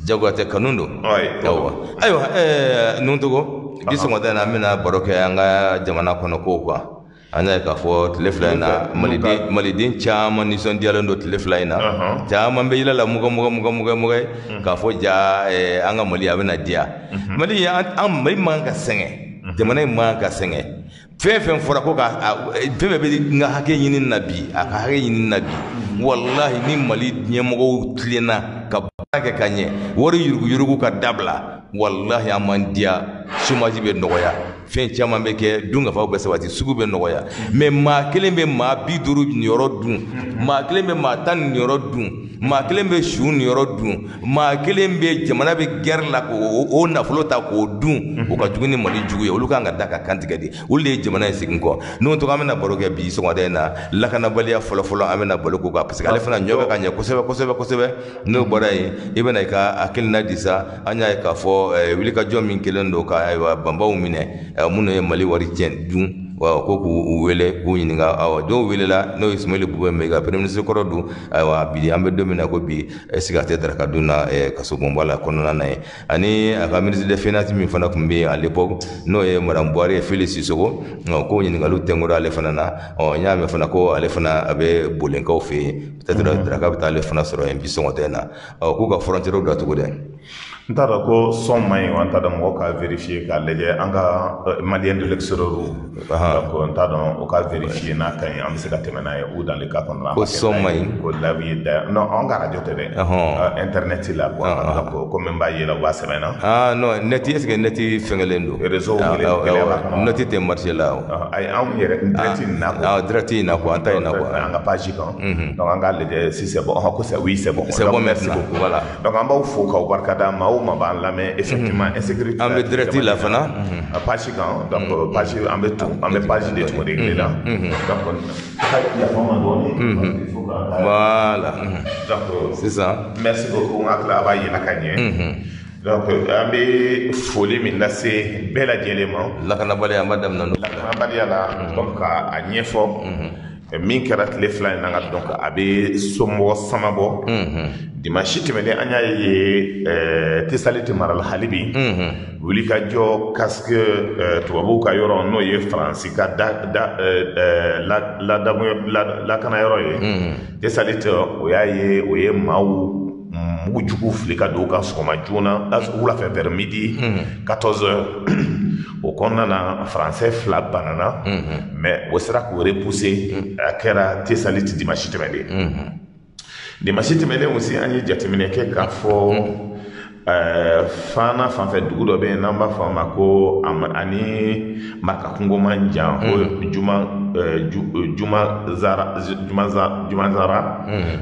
jagoate kanundo aywa nuntugo bisungo dana mina baroke anga jamana kono ko kwa anya ka fo teleflina malidin chama ni son dialo ndo teleflina chama be yila la muga ka fo ja anga mali abena dia mali am mai manga senge jamana manga senge fefen fora ko ka febe be nga hake yinin nabi aka hake yinin nabi wallahi ni mali nyemo tlina ka baka kanye wori yurugu ka dabla wallahi amandia sumaji be nogoya fen chama be ke dunga fa be sabati sugu be nogoya mais ma kelen be ma biduru nyoro dun ma kelen be ma tan nyoro dun ma kelen be shun nyoro dun ma kelen be jamana be gerla ko o na flota ko dun o ka juguni mali juguye olu kan ga daka kantigadi ulle jamana sigin ko non to amena boroge bi so ngade na lakana baliya folo amena boloko ko parce que ale fana nyoga kanya kosebe no boray ibena ka akilna disa anya ka fo wili ka jom min kelendo ka aywa bamba umine muno ye mali wari jen dun wa ko ku wele ku nyinga awa do wele la no Ismail Bube mega premier ministre ko do aywa bi ambe domina ko bi sigate dara kaduna kaso bombala kono na ani aka ministre de finance mi fana ko mbi à l'époque no ye madame Boire Félix Sissoko ko nyinga lu tengoro ale fana na nyame fana ko ale fana abe bolenka o fe peut-être dara ka betale fana soro en bi songo tena ko ka frontière do to gode ntara ko son mai wanta da mo ka vérifier ka leje anga malien de l'extérieur ko ntara o ka vérifier na kan am se ka temena ou dans le cas qu'on a ko son mai ko la vie non on ga radio télé internet la quoi donc comme mba yela wa semena non net est-ce que net fengelendo réseau net te marché là ay am yere direct na ko anta na ko anga page kan donc anga leje si c'est bon ko c'est oui c'est bon maintenant voilà donc amba faut ka barkada ma ba la mais effectivement insécurité ambe direct la fana page kan donc page ambe page de tout réglé là donc il y a vraiment donné voilà donc c'est ça merci beaucoup ngakla ba yela kanye donc ambe folie min lassé bela diélément la kana bale amadam nanu la kana bale la donc a nyefo min kɛra tile fila in na nga donc a bɛ somɔgɔ sama bɔ dimanche tɛmɛnen an y'a ye tesalite marala halibi wuli ka jɔ casque tubabuw ka yɔrɔ n'o ye faransi ka lakana yɔrɔ ye tesalite o y'a ye o ye maaw mugu jugu fili ka don ka sɔgɔma joona wulafɛ vers midi 14h o kɔnɔna na français fila banana mais o sera k'o repousser a kɛra tesalite dimanche tɛmɛnen dimanche tɛmɛnen aussi an ye jateminɛ kɛ k'a fɔ fana fanfɛ dugu dɔ bɛ yen n'an b'a fɔ a ma ko ani makakungo man jan ko jumazara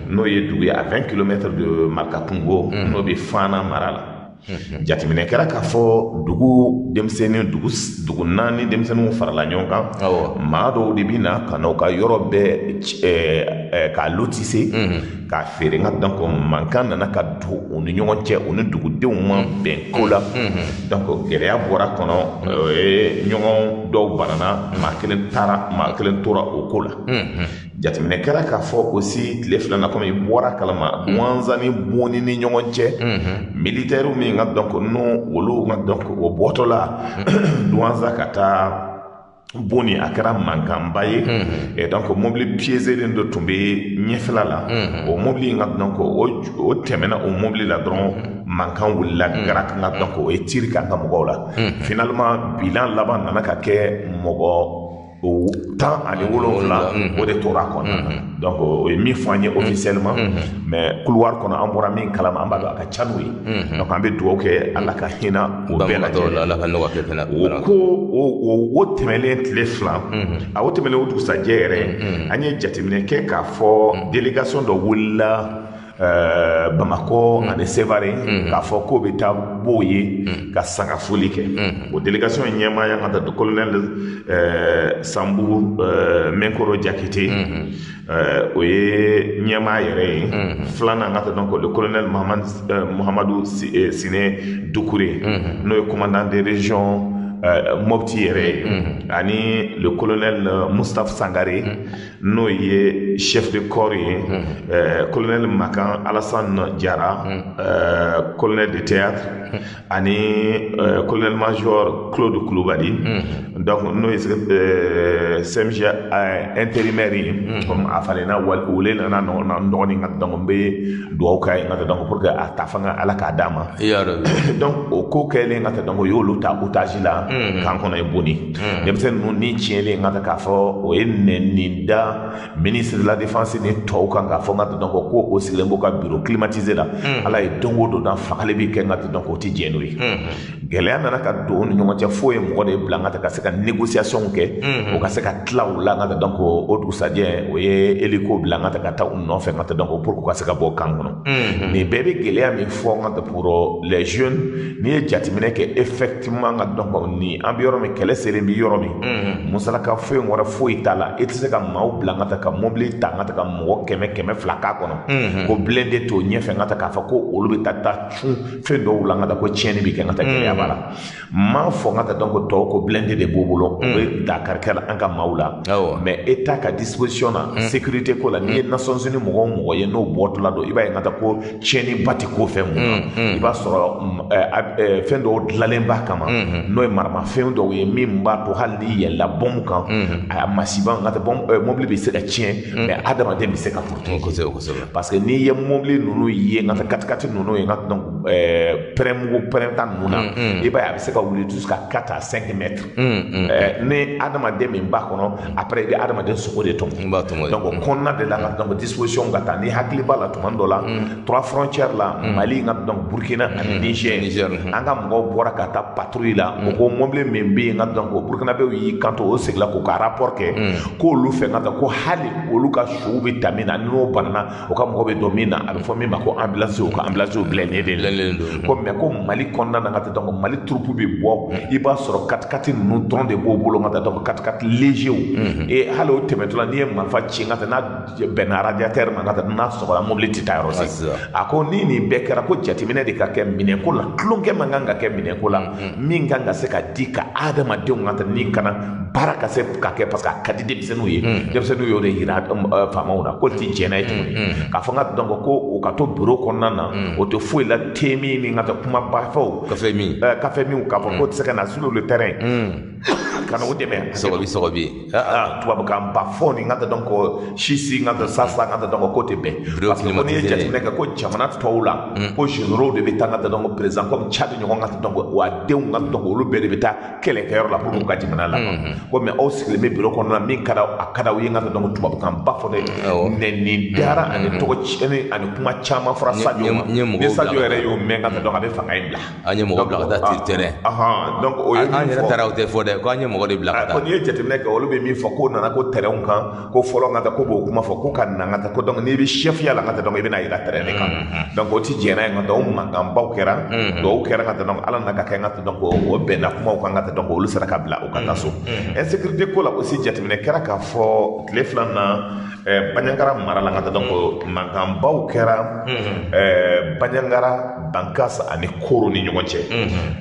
n'o ye dugu ye à 20 km de makakungo n'o bɛ fana mara la jateminɛ kɛra k'a fɔ dugu denmisɛnnin dugu naani denmisɛnninw farala ɲɔgɔn kan maa dɔw de bɛ na ka n'u ka yɔrɔ bɛɛ k'a lotise k'a feere nka donc mankan nana ka don u ni ɲɔgɔn cɛ u ni dugudenw ma bɛn ko la donc gɛlɛya bɔra kɔnɔ o ye ɲɔgɔn dɔw banana maa kelen tora o ko la jateminɛ kɛra k'a fɔ aussi tile filanan komi i bɔra kalama wanzani bonni ni ɲɔgɔn cɛ militaire min ka donc n'o olu ka donc o bɔtɔ la duwanza ka taa bonni a kɛra mankanba ye et donc mobili piézelen dɔ tun bɛ ɲɛfɛla la o mobili in ka donc o tɛmɛna o mobili la dɔrɔn mankan wulila garak nka donc o ye tiri k'an ka mɔgɔw la finalement bilan laban nana ka kɛ mɔgɔ 17 o de tora a kɔnɔna na donc o ye min fɔ an ye officiellement mais couloir kɔnɔ an bɔra min kalama an b'a dɔn a ka ca n'o ye donc an bɛ dugawu kɛ ala ka hinɛ o bɛɛ lajɛlen o ko o tɛmɛlen tile fila o tɛmɛlen o dugusajɛ yɛrɛ an ye jateminɛ kɛ k'a fɔ délégation dɔ wulila Bamako ani Sévaré k'a fɔ k'o bɛ taa b'o ye ka sangafoli kɛ o délégation ɲɛmaaya ka taa colonel Sambu Menkoro Jakite o ye ɲɛmaa yɛrɛ ye filanan ka taa donc le colonel Muhammadu Sine Doucouré n'o ye commandant des régions Mopti yɛrɛ ani le colonel Moustapha Sangare n'o ye chef de corps ye colonel Makan Alassane Diarra colonel de théâtre ani colonel major Claude Koulibaly donc n'o ye CMG intérimaire ye comme a falenna wele nana dɔgɔnin ka donc n bɛ dugawu k'a ye n ka donc pour que a ta fanga Ala k'a d'a ma donc o ko kɛlen ka donc o y'olu ta otage la kan kɔnɔ ye boni denmisɛnnin ninnu ni tiɲɛlen ka k'a fɔ o ye nɛni da ministre de la défense ni tɔw kan k'a fɔ ka donc ko o sigilen b'o ka bureau climatisé la Ala ye don o don na fagali bi kɛ ka donc o tɛ diɲɛ n'o ye gɛlɛya nana ka don o ni ɲɔgɔn cɛ fo ye mɔgɔ de bila ka se ka négociation kɛ o ka se ka tila o la ka donc o dugusajɛ o ye hélico bila ka taa u nɔfɛ ka donc pour que ka se ka bɔ kan kɔnɔ nin bɛɛ bɛ gɛlɛya min fɔ pour les jeunes n'i ye jateminɛ kɛ effectivement ka donc ni an bɛ yɔrɔ min kɛlɛ selen bɛ yɔrɔ min musalaka foyi wɛrɛ foyi t'a la e tɛ se ka maaw bila ka ka mobili ta ka mɔgɔ 100 200 k'a kɔnɔ ko blindé t'o ɲɛfɛ ka k'a fɔ ko olu bɛ taa cun fɛn dɔw la ka ko tiɲɛni bɛ kɛ ka gɛlɛya b'a la m'a fɔ ka donc tɔw ko blindé de b'o bolo o bɛ Dakar kɛ an ka maaw la mais État ka disposition na sécurité ko la n'i ye Nations Unies mɔgɔ o mɔgɔ ye n'o bɔtɔla don i b'a ye ka ko tiɲɛni ba tɛ ko fɛn mun i b'a sɔrɔ fɛn dɔw dilanlen b'a kama n'o ye maramafɛn dɔw ye min b'a to hali n'i yɛlɛla bɔmu kan a masiba ka mobili bɛ se ka tiɲɛ mais adamaden bɛ se ka protéger parce que n'i ye mobili ninnu ye ka katikati ninnu ye ka donc pɛrɛnmugu pɛrɛnta ninnu na i b'a ye a bɛ se ka wuli jusqu'à 4 à 5 mètres ni adamaden min b'a kɔnɔ après i bɛ adamaden sogo de tɔmɔ donc o kɔnɔna de la ka donc disposition ka taa ni hakili b'a la tuma dɔ la 3 frontières la Mali ka donc Burkina ani Niger an ka mɔgɔw bɔra ka taa patrouille la o ko mobili min bɛ yen ka donc Burkinabéw y'i kanto o segin k'u ka rapport kɛ k'olu fɛ ka ko hali olu ka sow bɛ ta min na n'o banana o ka mɔgɔ bɛ don min na a bɛ fɔ min ma ko ambulance o ka ambulance bilalen de ko mais ko Mali kɔnɔna na ka donc Mali troupe bɛ bɔ i b'a sɔrɔ katikati ninnu dɔrɔn de b'o bolo ka donc katikati léger et hali o tɛmɛtɔla n'i ye marifa ci ka n'a bɛnna radiateur ma ka n'a sɔgɔla mobili tɛ taa yɔrɔ si a ko ni nin bɛɛ kɛra ko jateminɛ de ka kɛ minɛnko la tulonkɛ man kan ka kɛ minɛnko la min kan ka se ka di ka adamadenw ka ni kana baara ka se ka kɛ parce que a ka di denmisɛnninw ye denmisɛnninw y'o de yira faamaw na ko ti jɛnna ye tuguni k'a fɔ n ka donc ko o ka to bureau kɔnɔna na o tɛ foyi la temi ni ka taa kumaba fɛw kafe min k'a fɔ k'o tɛ se ka na sur le terrain ka na o dɛmɛ sɔgɔbi tubabukan ba fɔ ni ka taa donc sisi ka taa sasa ka taa donc k'o tɛ bɛn parce que ko n'i ye jateminɛ kɛ ko jamana tɔw la ko généraux de bɛ taa ka taa donc président comme Tchad ɲɔgɔn ka taa donc wa denw ka donc olu bɛɛ de bɛ taa kɛlɛkɛyɔrɔ la pour que u ka jamana la ko mais aw sigilen bɛ bureau kɔnɔna min ka da u ye ka taa donc tubabukan ba fɔ dɛ nɛni dara ani tɔgɔ tiɲɛni ani kuma caman fɔra Sadio ma ni Sadio yɛrɛ y'o mɛn ka taa donc a bɛ fanga in bila an ye mɔgɔ bila ka taa terrain donc o ye an yɛrɛ taara o tɛ fɔ dɛ ko an ye mɔgɔ de bila ka taa ko n'i ye jateminɛ kɛ olu bɛ min fɔ k'o nana ko terrain kan ko fɔlɔ ka taa ko b'o kuma fɔ ko ka na ka taa ko donc n'i bɛ chef ya la ka taa donc i bɛna yira terrain de kan donc o ti jɛnna ye ka taa o mankanbaw kɛra dɔw kɛra ka taa donc ala na ka kɛ ka taa donc o bɛnna kumaw kan ka taa donc olu sera ka bila o ka taa so insécurité ko la aussi jateminɛ kɛra k'a fɔ tile fila na Banyankara mara la ka taa donc mankanbaw kɛra Banyankara Bankas ani Koro ni ɲɔgɔn cɛ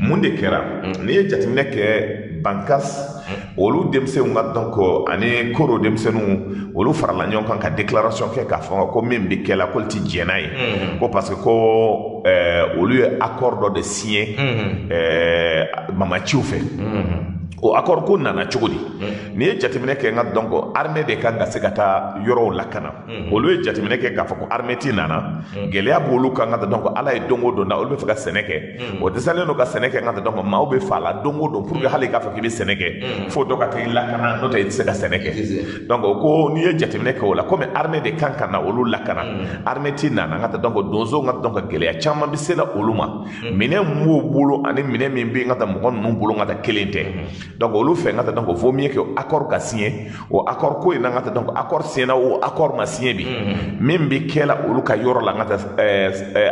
mun de kɛra n'i ye jateminɛ kɛ Bankas olu denmisɛnw ka donc ani Koro denmisɛnninw olu farala ɲɔgɔn kan ka déclaration kɛ k'a fɔ ko min bɛ kɛ la ko ti jɛnna ye ko parce que ko olu ye accord dɔ de signé Mamaciw fɛ o accord ko nana cogo di n'i ye jateminɛ kɛ nka donc armée de kan ka se ka taa yɔrɔw lakana olu ye jateminɛ kɛ k'a fɔ ko armée ti nana gɛlɛya b'olu kan ka donc ala ye don o don na olu bɛ fɛ ka sɛnɛ kɛ o dɛsɛlen don ka sɛnɛ kɛ nka donc maaw bɛ fa la don o don pour que hali k'a fɔ k'i bɛ sɛnɛ kɛ fo dɔ ka taa i lakana n'o tɛ i tɛ se ka sɛnɛ kɛ donc o ko n'i ye jateminɛ kɛ o la komi armée de kan ka na olu lakana armée ti nana nka donc donsow ka donc gɛlɛya caman bɛ se la olu ma minɛn mun b'o bolo ani minɛn min bɛ yen nka mɔgɔ ninnu bolo nka kelen tɛ donc olu fait ngata donc vaut mieux que accord ka signé o accord ko ina ngata donc accord signé o accord ma signé bi même bi kela olu ka yoro la ngata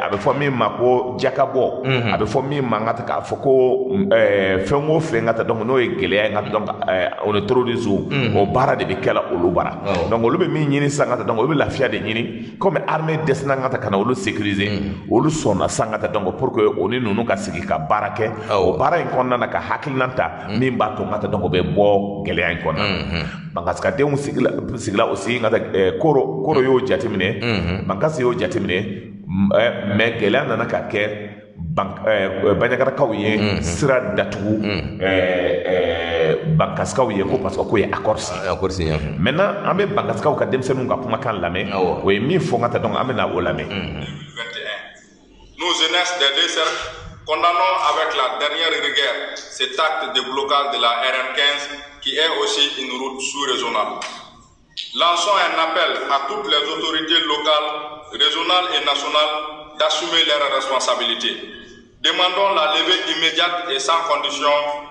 abe fo min ma ko jakabo abe fo min ma ngata ka fo ko fengo fe ngata donc no e gele ngata donc on est trop des o bara de bi kela olu bara donc olu be min ñini sangata donc olu lafia de ñini comme armée desna ngata kana olu sécuriser olu sonna sangata donc pour que oni nunu ka sigi ka barake o bara en konna na ka hakilnanta min ba to ngata donc be bo gele en konna bangaska de un sigla aussi ngata koro yo jatimine bangasi yo jatimine mais gele nana ka ke banyagara kaw ye sira datugu bankaskaw ye ko parce que ko ye accord signé maintenant an be bankaskaw ka demsenu ka kuma kan lamɛ o ye min fɔ ngata donc an be na o lamɛ. 21 nous jeunesse des deux cercles condamnons avec la dernière rigueur cet acte de blocage de la RN15 qui est aussi une route sous-régionale. Lançons un appel à toutes les autorités locales, régionales et nationales d'assumer leurs responsabilités. Demandons la levée immédiate et sans condition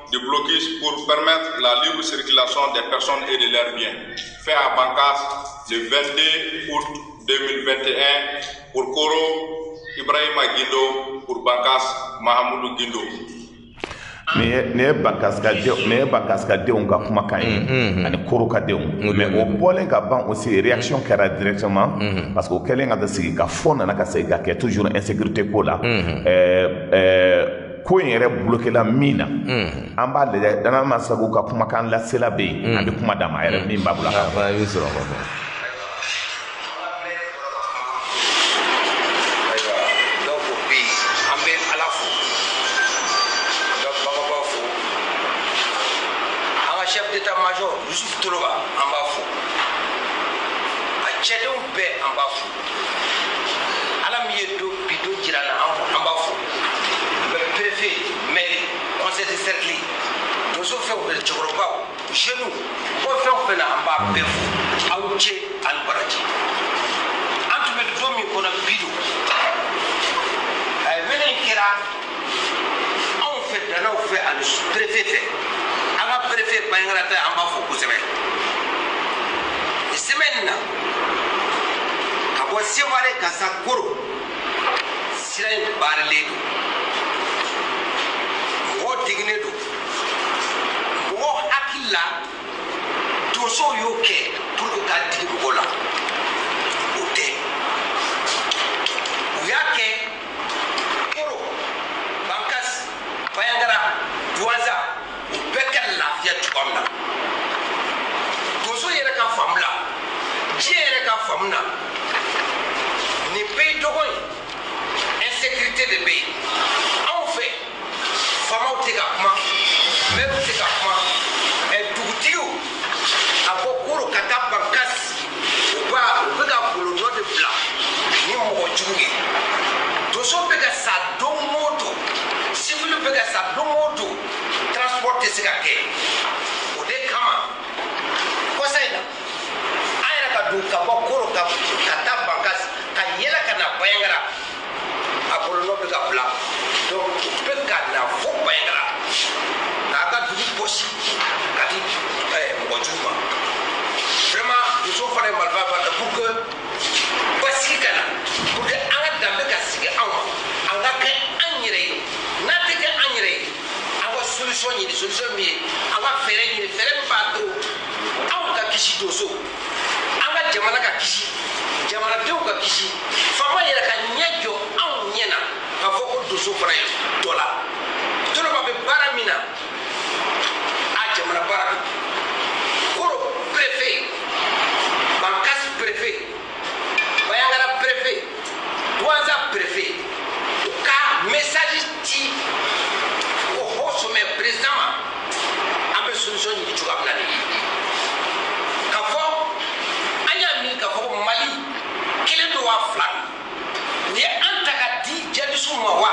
du blocus pour permettre la libre circulation des personnes et de leurs biens. Fait à Bankas le 22 août 2021 pour Koro Ibrahima Guindo, pour Bankas Mahamoudou Guindo. ne bakaska denw ka kumakan ye ani koro ka denw mais o bɔlen ka ban aussi réaction kɛra directement parce que o kɛlen ka sigi ka fɔ nana ka segin ka kɛ toujours insécurité ko la ko in yɛrɛ bloquela min na an b'a lajɛ dana ma sago ka kumakan lasela be yen an bɛ kuma d'a ma a yɛrɛ min b'a bolo chef d'état-major Youssouf Toloba en b'a fo a cɛdenw bɛɛ an b'a fo ala min ye bi do jira na an b'a fo préfet mairie conseil de cercle donso fɛnw cɛkɔrɔbaw jeunes ko fɛn o fɛn na an b'a bɛɛ fo aw cɛ ani baraji an tun bɛ don min kɔnɔ bi do minɛ in kɛra anw fɛ danaw fɛ ani préfet fɛ préfet Bangarata an b'a fo kosɛbɛ semaine na ka bɔ Seware ka sa Koro sira in baaralen don mɔgɔw diginen don mɔgɔw hakili la donsow y'o kɛ pour que k'a digi mɔgɔw la o tɛ u y'a kɛ Koro Bankas Bayangara Douanza u bɛɛ ka lafiya cogoya min na donso yɛrɛ ka faamu la diɲɛ yɛrɛ ka faamu na nin bɛɛ ye dɔgɔ ye insécurité de bɛ yen anw fɛ faamaw tɛ ka kuma mɛriw tɛ ka kuma dugutigiw a bɔ Koro ka taa Bankas u bɛ ka bolonɔ de bila ni mɔgɔ jugu ye donso bɛ ka sa don o don civil bɛ ka sa don o don transport tɛ se ka kɛ o de kama kɔsa in na an yɛrɛ ka don ka bɔ Koro ka taa Bankas ka yɛlɛ ka na Bayangara a bolonɔ bɛ ka bila donc u bɛ ka na fo Bayangara k'a ka dugu bɔsi ka di mɔgɔ jugu ma vraiment donso fana ye marifa ba kɛ pour que basigi ka na pour que an ka danbe ka sigi anw ma an ka kɛ an yɛrɛ ye n'a tɛ kɛ an yɛrɛ ye solution ɲini solution min ye an ka fɛɛrɛ ɲini fɛɛrɛ min b'a to anw ka kisi donso an ka jamana ka kisi jamanadenw ka kisi faama yɛrɛ ka ɲɛ jɔ anw ɲɛ na k'a fɔ ko donso fana ye dɔ la Toloba bɛ baara min na a jamana baara don Koro préfet Bankas préfet Bayangara préfet Douanza préfet u ka message ci sommet président ma an bɛ solution ɲini cogoya min na de ka fɔ an y'a miiri ka fɔ ko Mali kelen don wa fila don u ye an ta ka di jadisiw ma wa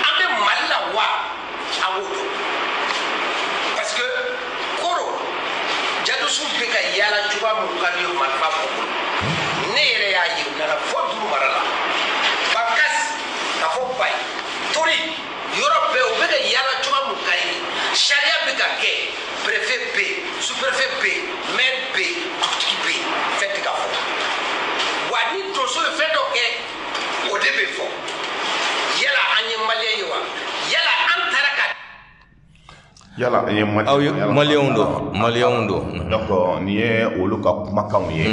an bɛ Mali la wa an b'o dɔn parce que Koro jadisiw bɛ ka yaala cogoya min ka di marifa bɔ bolo ne yɛrɛ y'a ye u nana fɔ dugu mara la Bankas ka fɔ Bayi Tori yɔrɔ bɛɛ u bɛ ka yaala cogoya min ka ɲi sariya bɛ ka kɛ préfet B sous-préfet B maire B dugutigi B fɛn tɛ ka fɔ wa ni tonso ye fɛn dɔ kɛ o de bɛ fɔ yala an ye maliyɛn ye wa yala an taara ka yala an ye maliyɛnw do donc nin ye olu ka kumakanw ye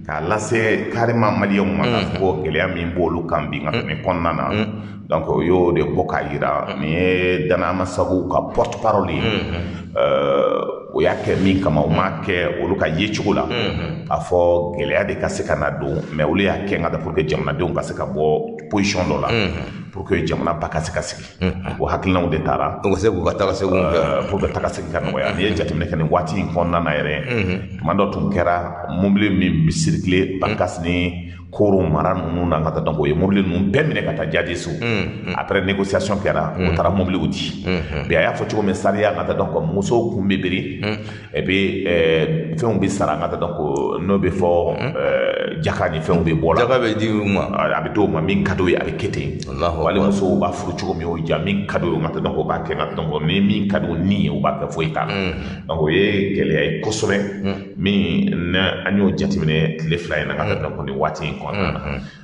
k'a lase carrément maliyɛnw ma k'a fɔ ko gɛlɛya min b'olu kan bi nka tɛmɛ kɔnɔna na donc o y'o de bɔ k'a yira nin ye Danaya Masagu ka porte parole ye o y'a kɛ min kama o m'a kɛ olu ka yecogo la k'a fɔ gɛlɛya de ka se ka na don mais olu y'a kɛ nka da pour que jamanadenw ka se ka bɔ position dɔ la pour que jamana ba ka se ka sigi o hakilinaw de taara o se k'u ka taga seginw kɛ pour que taga segin ka nɔgɔya n'i ye jateminɛ kɛ nin waati in kɔnɔna na yɛrɛ tuma dɔ tun kɛra mobili min bi circuler Bankas ni Koro mara ninnu na ka taa donc o ye mobili ninnu bɛɛ minɛ ka taa jadi so après négociation kɛra o taara mobiliw di mais a y'a fɔ cogo min sariya ka taa donc musow kun bɛ biri et puis fɛnw bɛ sara ka taa donc n'o bɛ fɔ jaka ni fɛnw bɛ bɔ la jaka bɛ di u ma a bɛ d'o ma min ka d'o ye a bɛ kɛ ten wali musow b'a furu cogo min o ja min ka d'o ye ka taa donc o b'a kɛ ka taa donc ni min ka d'o ni ye o b'a kɛ foyi t'a la donc o ye gɛlɛya ye kosɛbɛ min an y'o jateminɛ tile fila in na ka taa donc nin waati in kɔnɔna na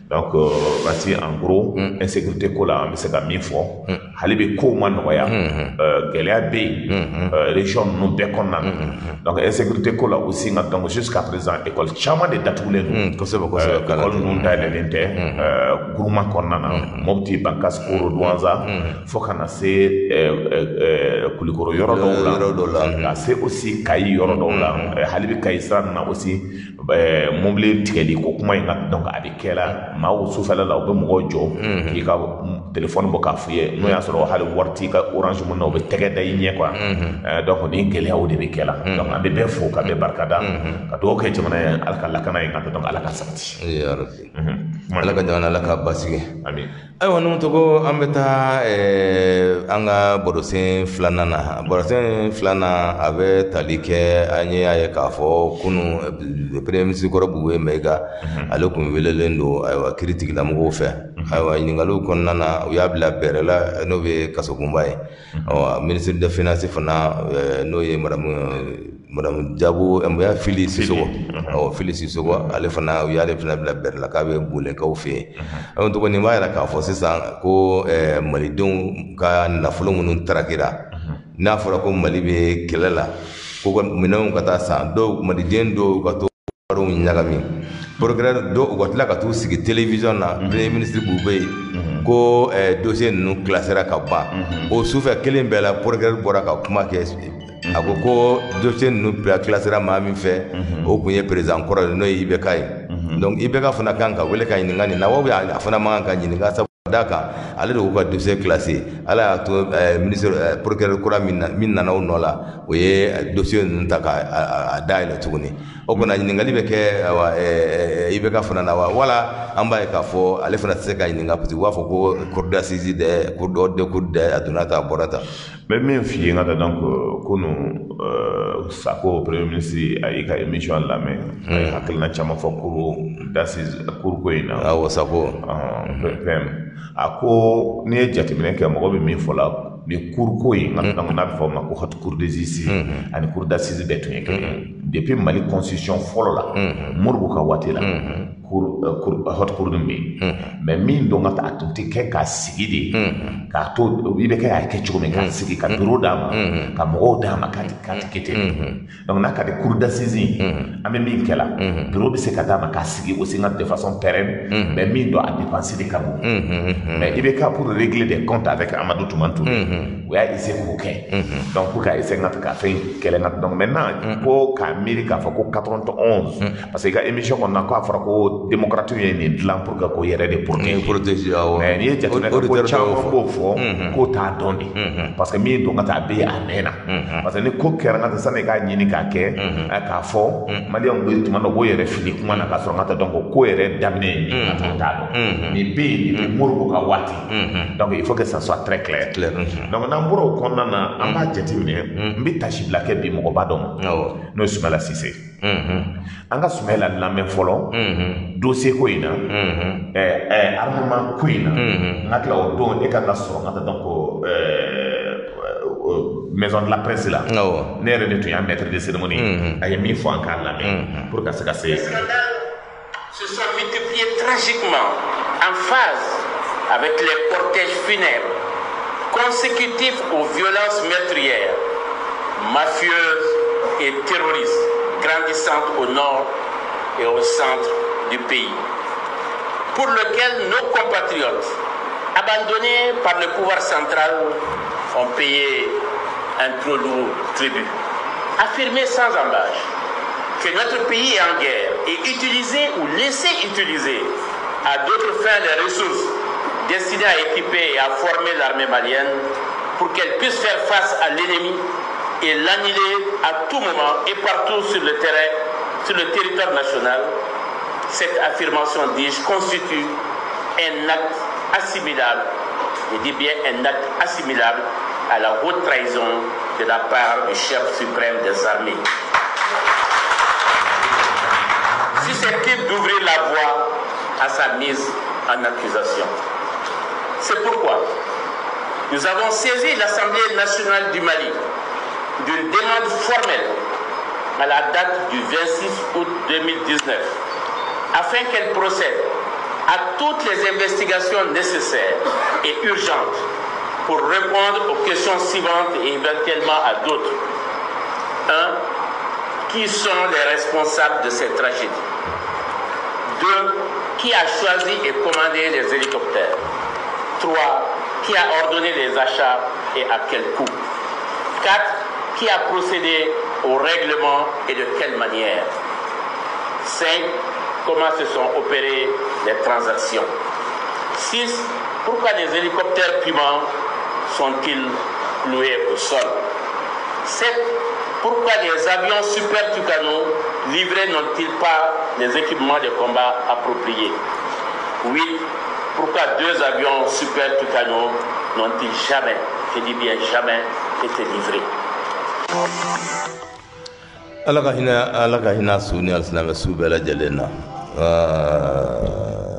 donc voici en gros insécurité ko la an bɛ se ka min fɔ hali bi kow ma nɔgɔya gɛlɛya bɛ yen région ninnu bɛɛ kɔnɔna na donc insécurité ko la aussi nka donc jusqu'à présent école caman de datugulen don kosɛbɛ école ninnu dayɛlɛlen tɛ groupement kɔnɔna na Mopti Bankas Koro Douanza fo ka na se Kulikoro yɔrɔ dɔw la ka se aussi Kayi yɔrɔ dɔw la hali bi Kayi sira na aussi mobili tigɛli ko kuma in donc a bɛ kɛ la maaw sufɛla la u bɛ mɔgɔw jɔ k'i ka téléphone bɔ k'a f'i ye n'o y'a sɔrɔ hali wari t'i ka orange mun na u bɛ tɛgɛ da i ɲɛ quoi donc ni gɛlɛyaw de bɛ kɛ la donc an bɛ bɛɛ fo ka bɛɛ barikada ka dugawu kɛ jamana ye ala ka lakana ye ka donc ala ka sabati ala ka jamana ala ka basigi amin ayiwa n'o togo an bɛ taa an ka barosen filanan na barosen filanan a bɛ tali kɛ an ye k'a fɔ kunu premier ministre kɔrɔ Bugoye Mayiga ale kun welelen don ayiwa kiiri tigilamɔgɔw fɛ ayiwa ɲininkaliw kɔnɔna na u y'a bila bɛrɛ la n'o bɛ kasokunba ye ministre de finance fana n'o ye madame Jabo Mbuya Fili Sisoko Fili Sisoko ale fana u y'ale fana bila bɛrɛ la k'a bɛ Bolenkaw fɛ yen ayiwa tuguni nin b'a yira k'a fɔ sisan ko malidenw ka nafolo minnu tarakira n'a fɔra ko Mali bɛ kɛlɛ la ko minɛnw ka taa san dɔw maliden dɔw ka to wariw ɲagami procureur dɔw u ka tila ka t'u sigi télévision na premier ministre Bugoye ko dossier ninnu classera ka ban o sufɛ kelen bɛɛ la procureur bɔra ka kuma kɛ a ko dossier ninnu classera maa min fɛ o kun ye président kɔrɔ n'o ye IBK ye donc IBK fana kan ka wele ka ɲininka nin na wa a fana man kan ka ɲininka sabu d'a kan ale de y'u ka dossier classé ala y'a to ministre procureur kura min nana o nɔ la o ye dossier ninnu ta k'a dayɛlɛ tuguni o kɔni ɲininkali bɛ kɛ IBK fana na wa wala an b'a ye k'a fɔ ale fana tɛ se ka ɲininka parce que u b'a fɔ ko cour d'assises dɛ cour dɛ a donna ta a bɔra ta n bɛ min f'i ye nka donc kunu Sako premier ministre a y'i ka émission lamɛn a ye hakilina caman fɔ cour d'assises cour ko in na awɔ Sako a ko n'i ye jateminɛ kɛ mɔgɔ bɛ min fɔ la ni cour ko in n'a bɛ fɔ o ma ko haute cour des justice ani cour d'assises bɛɛ tun ye kelen depuis Mali constitution fɔlɔ la Modibo ka waati la haute cour nin bɛ yen mais min don ka taa a tun tɛ kɛ k'a sigi de k'a to i bɛ kɛ k'a kɛ cogo min k'a sigi ka bureau d'a ma ka mɔgɔw d'a ma k'a tɛ kɛ ten donc n'a ka di cour d'assises an bɛ min kɛ la bureau bɛ se ka d'a ma k'a sigi aussi nka de façon pérenne mais min don a dépense de ka bon mais i bɛ k'a pour régler des comptes avec Amadou Toumani Touré o y'a essayé k'o kɛ donc pour ka essayer ka fɛn kɛlɛ nka donc maintenant ko k'a miiri k'a fɔ ko 91 parce que i ka émission kɔnɔna k'a fɔra ko démocrate ye nin dilan pour que k'o yɛrɛ de protéger mais n'i ye jateminɛ kɛ ko caman b'o fɔ k'o t'a dɔn de parce que min don ka taa a bɛ a mɛnna parce que ni ko kɛra nka sani k'a ɲini k'a kɛ k'a fɔ maliyɛnw bɛ tuma dɔ k'o yɛrɛ fili kuma na k'a sɔrɔ nka tɛ dɔn ko yɛrɛ daminɛ ye nin ka t'a dɔn nin bɛ yen nin bɛ Modibo ka waati donc il faut que ça soit très clair donc n'an bɔra o kɔnɔna na an b'a jateminɛ n bɛ tasi bila kɛ bi mɔgɔba dɔ ma n'o ye Sumala Sise an ka Sumala lamɛn fɔlɔ dossier ko in na armement ko in na n ka tila o don e ka sɔrɔ n ka taa donc maison de la presse là. Ne yɛrɛ de tun y'a maître de cérémonie. A ye min fɔ an k'a lamɛn pour ka se ka se. Les scandales se sont multipliés tragiquement en phase avec les cortèges funèbres consécutifs aux violences meurtrières, mafieuses et terroristes grandissantes au nord et au centre du pays, pour lequel nos compatriotes, abandonnés par le pouvoir central, ont payé un trop lourd tribut. Affirmer sans embâche que notre pays est en guerre et utiliser ou laisser utiliser à d'autres fins les ressources destinées à équiper et à former l'armée malienne pour qu'elle puisse faire face à l'ennemi et l'annihiler à tout moment et partout sur le terrain, sur le territoire national. Cette affirmation, dis-je, constitue un acte assimilable, je dis bien un acte assimilable à la haute trahison de la part du chef suprême des armées. Susceptible d'ouvrir la voie à sa mise en accusation. C'est pourquoi nous avons saisi l'Assemblée nationale du Mali d'une demande formelle à la date du 26 août 2019 afin qu'elle procède à toutes les investigations nécessaires et urgentes pour répondre aux questions suivantes et éventuellement à d'autres. 1. Qui sont les responsables de cette tragédie? 2. Qui a choisi et commandé les hélicoptères? 3. Qui a ordonné les achats et à quel coût? 4. Qui a procédé au règlement et de quelle manière? 5. Comment se sont opérées les transactions? 6. Pourquoi les hélicoptères Puma sont-ils cloués au sol? 7. Pourquoi les avions Super Tucano livrés n'ont-ils pas les équipements de combat appropriés? 8. Pourquoi 2 avions Super Tucano n'ont-ils jamais, je dis bien jamais, été livrés? ala ka hina suni alisilame su bɛɛ lajɛlen na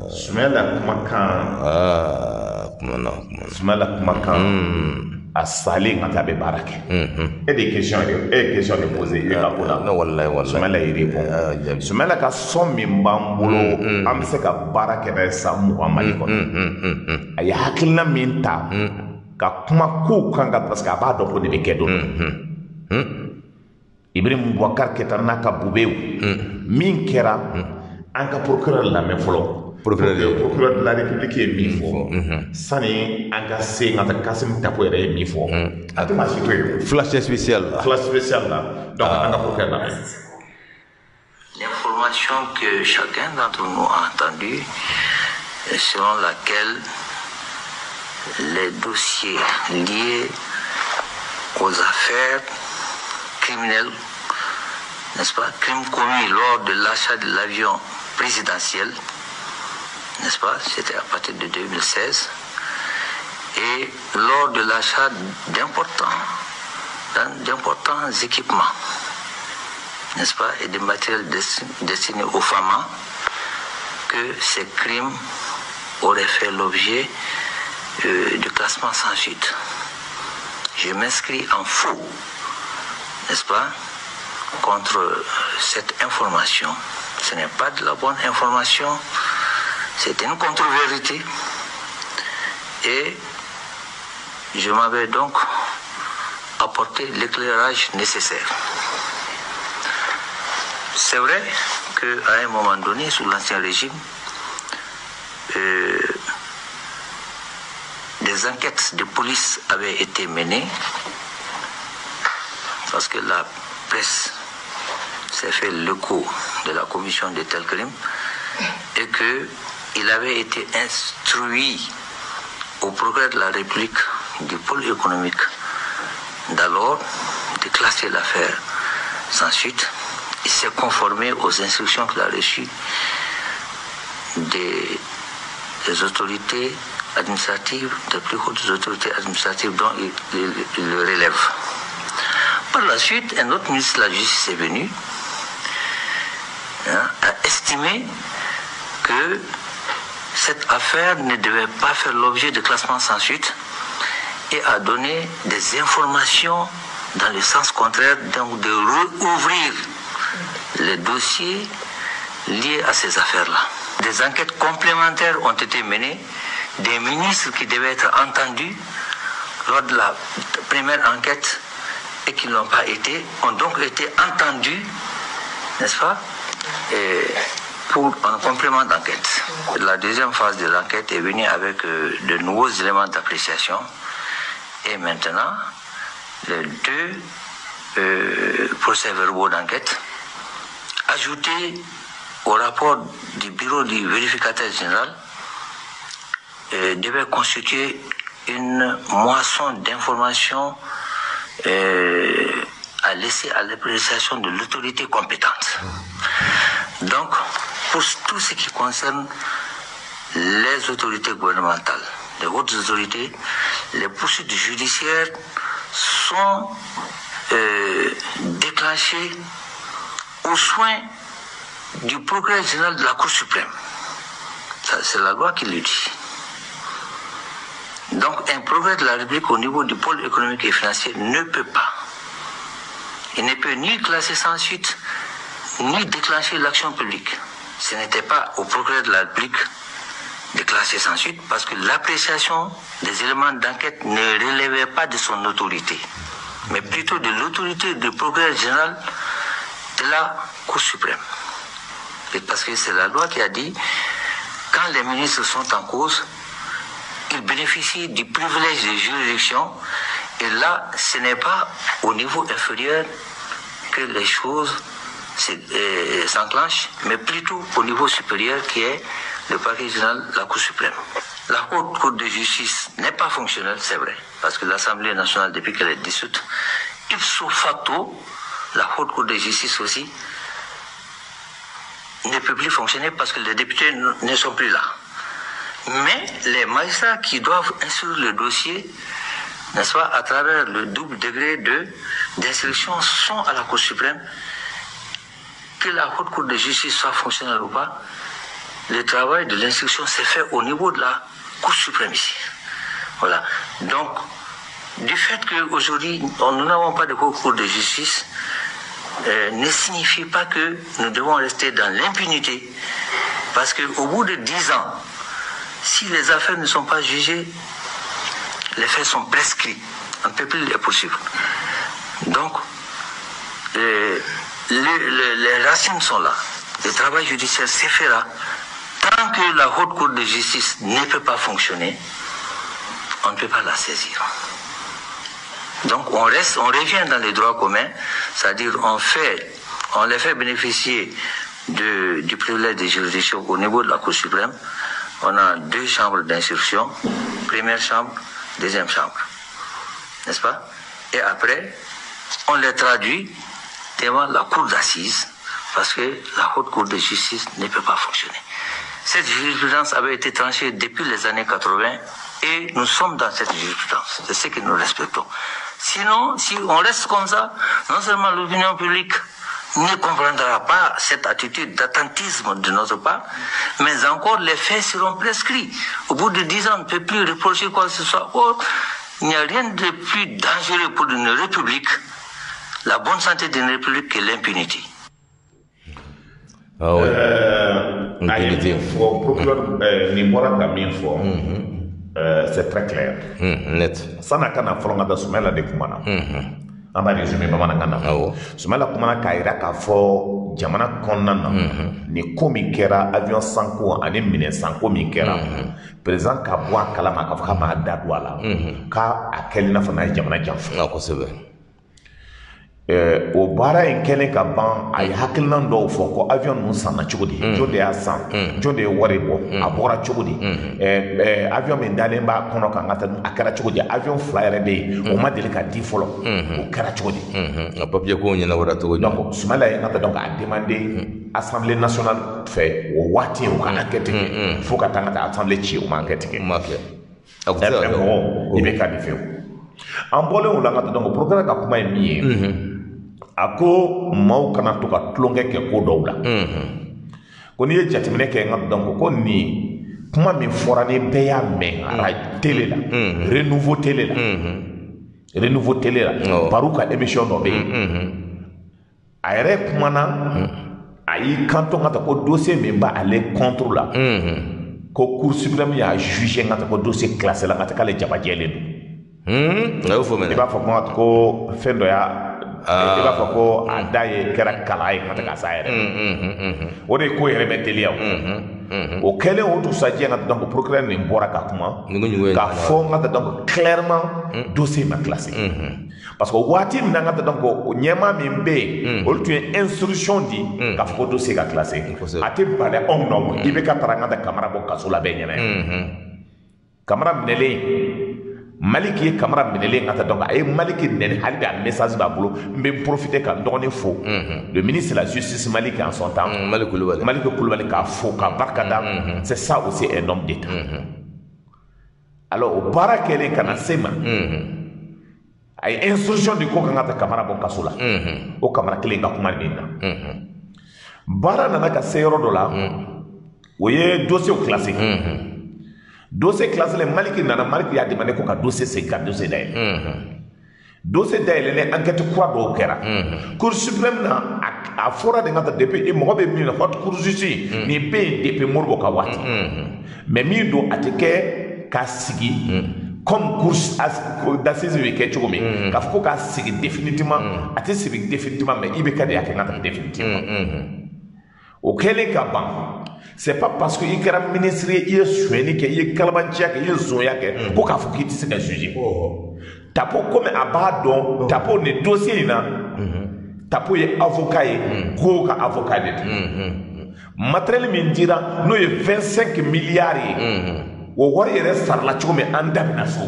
Sumala kumakan Sumala kumakan a salen ka taa bɛ baara kɛ e de question de poser e ka ko la Sumala yi répond Sumala ka sɔn min b'an bolo an bɛ se ka baara kɛ n'a ye san 20 Mali kɔnɔ a ye hakilina min ta ka kuma kow kan ka parce que a b'a dɔn ko de bɛ kɛ don Ibrahim Boubacar Keita n'a ka bubew min kɛra an ka procureur lamɛn fɔlɔ procureur de la République ye min fɔ sani an ka se nka Kasim Tapo yɛrɛ ye min fɔ a tɛ maa si to yen flash spécial la donc an ka procureur lamɛn. L'information que chacun d'entre nous a entendue selon laquelle les dossiers liés aux affaires criminels, n'est-ce pas, crimes commis lors de l'achat de l'avion présidentiel, n'est-ce pas, c'était à partir de 2016, et lors de l'achat d'importants équipements, n'est-ce pas, et de matériel destiné aux FAMA, que ces crimes auraient fait l'objet de classement sans suite. Je m'inscris en faux, n'est-ce pas, contre cette information. Ce n'est pas de la bonne information, c'est une contre-vérité. Et je m'avais donc apporté l'éclairage nécessaire. C'est vrai qu'à un moment donné, sous l'Ancien Régime, des enquêtes de police avaient été menées parce que la presse s'est fait l'écho de la commission de tels crimes et qu'il avait été instruit au procureur de la République du pôle économique d'alors de classer l'affaire sans suite. Il s'est conformé aux instructions qu'il a reçues des autorités administratives, des plus hautes autorités administratives dont il le relève. Par la suite, un autre ministre de la Justice est venu, a estimé que cette affaire ne devait pas faire l'objet de classement sans suite et a donné des informations dans le sens contraire, donc de rouvrir les dossiers liés à ces affaires-là. Des enquêtes complémentaires ont été menées, des ministres qui devaient être entendus lors de la première enquête et qui n'ont pas été, ont donc été entendus, n'est-ce pas, pour un complément d'enquête. La deuxième phase de l'enquête est venue avec de nouveaux éléments d'appréciation et maintenant les deux procès-verbaux d'enquête ajoutés au rapport du bureau du vérificateur général devaient constituer une moisson d'informations à laisser à l'appréciation de l'autorité compétente. Donc, pour tout ce qui concerne les autorités gouvernementales, les hautes autorités, les poursuites judiciaires sont déclenchées aux soins du procureur général de la Cour suprême. C'est la loi qui le dit. Donc, un procureur de la République au niveau du pôle économique et financier ne peut pas. Il ne peut ni classer sans suite, ni déclencher l'action publique. Ce n'était pas au procureur de la République de classer sans suite parce que l'appréciation des éléments d'enquête ne relevait pas de son autorité, mais plutôt de l'autorité du procureur général de la Cour suprême. Et parce que c'est la loi qui a dit, quand les ministres sont en cause, ils bénéficient du privilège de juridiction, et là, ce n'est pas au niveau inférieur que les choses s'enclenchent, mais plutôt au niveau supérieur qui est le parquet général de la Cour suprême. La Haute Cour de justice n'est pas fonctionnelle, c'est vrai, parce que l'Assemblée nationale, depuis qu'elle est dissoute, ipso facto, la Haute Cour de justice aussi ne peut plus fonctionner parce que les députés ne sont plus là. Mais les magistrats qui doivent instruire le dossier, n'est-ce pas, à travers le double degré d'instruction, sont à la Cour suprême. Que la Haute Cour de justice soit fonctionnelle ou pas, le travail de l'instruction s'est fait au niveau de la Cour suprême ici. Voilà. Donc, du fait qu'aujourd'hui, nous n'avons pas de Haute Cour de justice, ne signifie pas que nous devons rester dans l'impunité. Parce qu'au bout de 10 ans, si les affaires ne sont pas jugées, les faits sont prescrits. On ne peut plus les poursuivre. Donc, les racines sont là. Le travail judiciaire s'est fait là. Tant que la Haute Cour de justice ne peut pas fonctionner, on ne peut pas la saisir. Donc on revient dans les droits communs, c'est-à-dire on les fait bénéficier du privilège de juridiction au niveau de la Cour suprême. On a 2 chambres d'instruction, première chambre, deuxième chambre, n'est-ce pas? Et après, on les traduit devant la Cour d'assises, parce que la Haute Cour de justice ne peut pas fonctionner. Cette jurisprudence avait été tranchée depuis les années 80 et nous sommes dans cette jurisprudence. C'est ce que nous respectons. Sinon, si on reste comme ça, non seulement l'opinion publique ne comprendra pas cette attitude d'attentisme de notre part, mais encore les faits seront prescrits. Au bout de 10 ans, on ne peut plus reprocher quoi que ce soit. Or, il n'y a rien de plus dangereux pour une république, la bonne santé d'une république, que l'impunité. Ah ouais. Impunité. C'est très clair. Net. Ça n'a qu'à faire Soumela de Koumana. On va résumer Bamanangana. Soumela Koumana Kaira Kafo, Jamana Konana, ni komi kera avion sanko, ane mine sanko mi kera. Président Kabwa Kalama Kafkama Dadwala. Ka akelina fana Jamana Jamf. O baara in kɛlen ka ban a ye hakilinan dɔw fɔ ko avion ninnu sanna cogo di jɔn de y'a san jɔn de ye wari bɔ a bɔra cogo di avion min dalen b'a kɔnɔ kan ka taa a kɛra cogo di avion 2 yɛrɛ bɛ yen o ma deli ka di fɔlɔ o kɛra cogo di a papier ko ɲɛnabɔra cogo di donc Soumala ye ka taa donc a demandé assemblée nationale fɛ o waati o ka enquête kɛ fo ka taa ka taa assemblée ci o ma enquête kɛ i bɛ ka di fewu an bɔlen o la ka taa donc procureur ka kuma ye min ye a ko maaw kana to ka tulonkɛ kɛ ko dɔw la ko n'i ye jateminɛ kɛ n ka dɔn ko nin kuma min fɔra ni bɛɛ y'a mɛn a télé la renouveau télé la renouveau télé la baro ka émission dɔ bɛ yen a yɛrɛ kumana a y'i kanto ka ta ko dossier min b'ale contre la ko cour suprême y'a jugé ka ta ko dossier classé la ka ta k'ale jabajɛlen don i b'a fɔ ko fɛn dɔ y'a i b'a fɔ ko a da ye kɛra kala ye ka ta ka sa yɛrɛ o de ye ko yɛrɛ bɛ teliya o kɛlen o dugusajɛ ka donc procureur nin bɔra ka kuma k'a fɔ ka donc clairement dossier ma classé parce que waati min na ka donc ɲɛma min bɛ yen olu tun ye instruction di k'a fɔ ko dossier ka classé a tɛ bali anw nɔ i bɛ ka taara ka Kamara bɔ kaso la bɛɛ ɲɛna Kamara minɛlen Maliki ye Kamara minɛlen ka donc a ye Maliki nɛni hali bi a message b'a bolo n bɛ profiter ka n dɔgɔnin fo le ministre de la justice Maliki en son temps Maliki Kulibali k'a fo k'a barika da c'est ça aussi un homme d'état alors o baara kɛlen ka na se ma a ye instruction di ko kan ka ta Kamara bɔ kaso la o Kamara kelen ka kuma nin na baara nana ka se yɔrɔ dɔ la o ye dossier classé dossier classé le Maliki nana Maliki y'a demandé ko ka dossier segin ka dossier dayɛlɛ dossier dayɛlɛlen enquête kura dɔw kɛra cour suprême na a fɔra de ka ta depuis mɔgɔ bɛ min na haute cour justice nin bɛ yen depuis Modibo ka waati mais min don a tɛ kɛ ka sigi comme cour d'assises bɛ kɛ cogo min k'a fɔ ko k'a sigi définitivement a tɛ sigi définitivement mais i bɛ kɛ de a kɛ ka ta définitivement o kɛlen ka ban c'est pas parce que i kɛra ministre ye i ye sonyɛli kɛ i ye kalabanciya kɛ i ye zonya kɛ ko k'a fɔ k'i tɛ se ka juger Tapo comme a b'a dɔn Tapo ni dossier in na Tapo ye avocat ye ko ka avocat de matériel min dira n'o ye 25 milliards ye o wari yɛrɛ sarala cogo min an da bɛna so